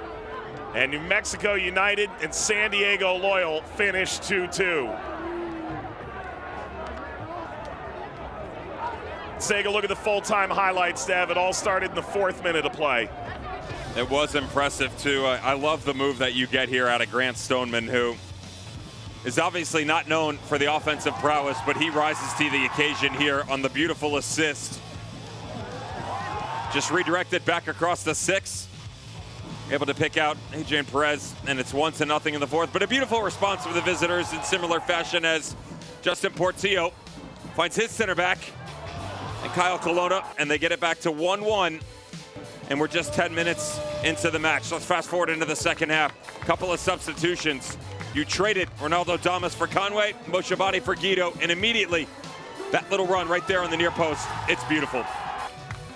And New Mexico United and San Diego Loyal finish 2-2. Let's take a look at the full-time highlights, Dev. It all started in the 4th minute of play. It was impressive, too. I love the move that you get here out of Grant Stoneman, who is obviously not known for the offensive prowess, but he rises to the occasion here on the beautiful assist. Just redirected back across the 6. Able to pick out Adrian Perez, and it's 1-0 in the 4th. But a beautiful response for the visitors in similar fashion as Justin Portillo finds his center back and Kyle Colonna, and they get it back to 1-1. And we're just 10 minutes into the match. Let's fast forward into the second half. Couple of substitutions. You traded Ronaldo Damas for Conway, Moshavati for Guido, and immediately that little run right there on the near post, it's beautiful.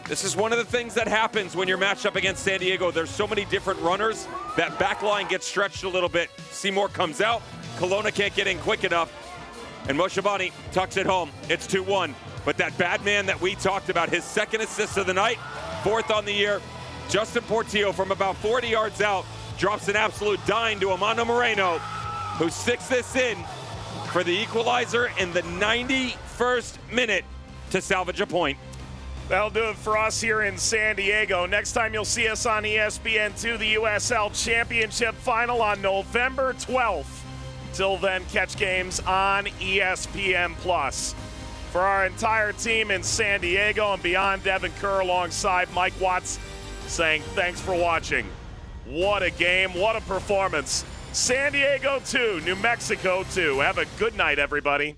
This is one of the things that happens when you're matched up against San Diego. There's so many different runners. That back line gets stretched a little bit. Seymour comes out. Colonna can't get in quick enough. and Moshavani tucks it home. It's 2-1. But that bad man that we talked about, his second assist of the night, fourth on the year, Justin Portillo from about 40 yards out drops an absolute dime to Amando Moreno, who sticks this in for the equalizer in the 91st minute to salvage a point. That'll do it for us here in San Diego. Next time you'll see us on ESPN2, the USL Championship final on November 12th. Till then, catch games on ESPN+. For our entire team in San Diego and beyond, Devin Kerr alongside Mike Watts saying thanks for watching. What a game, what a performance. San Diego 2, New Mexico 2. Have a good night, everybody.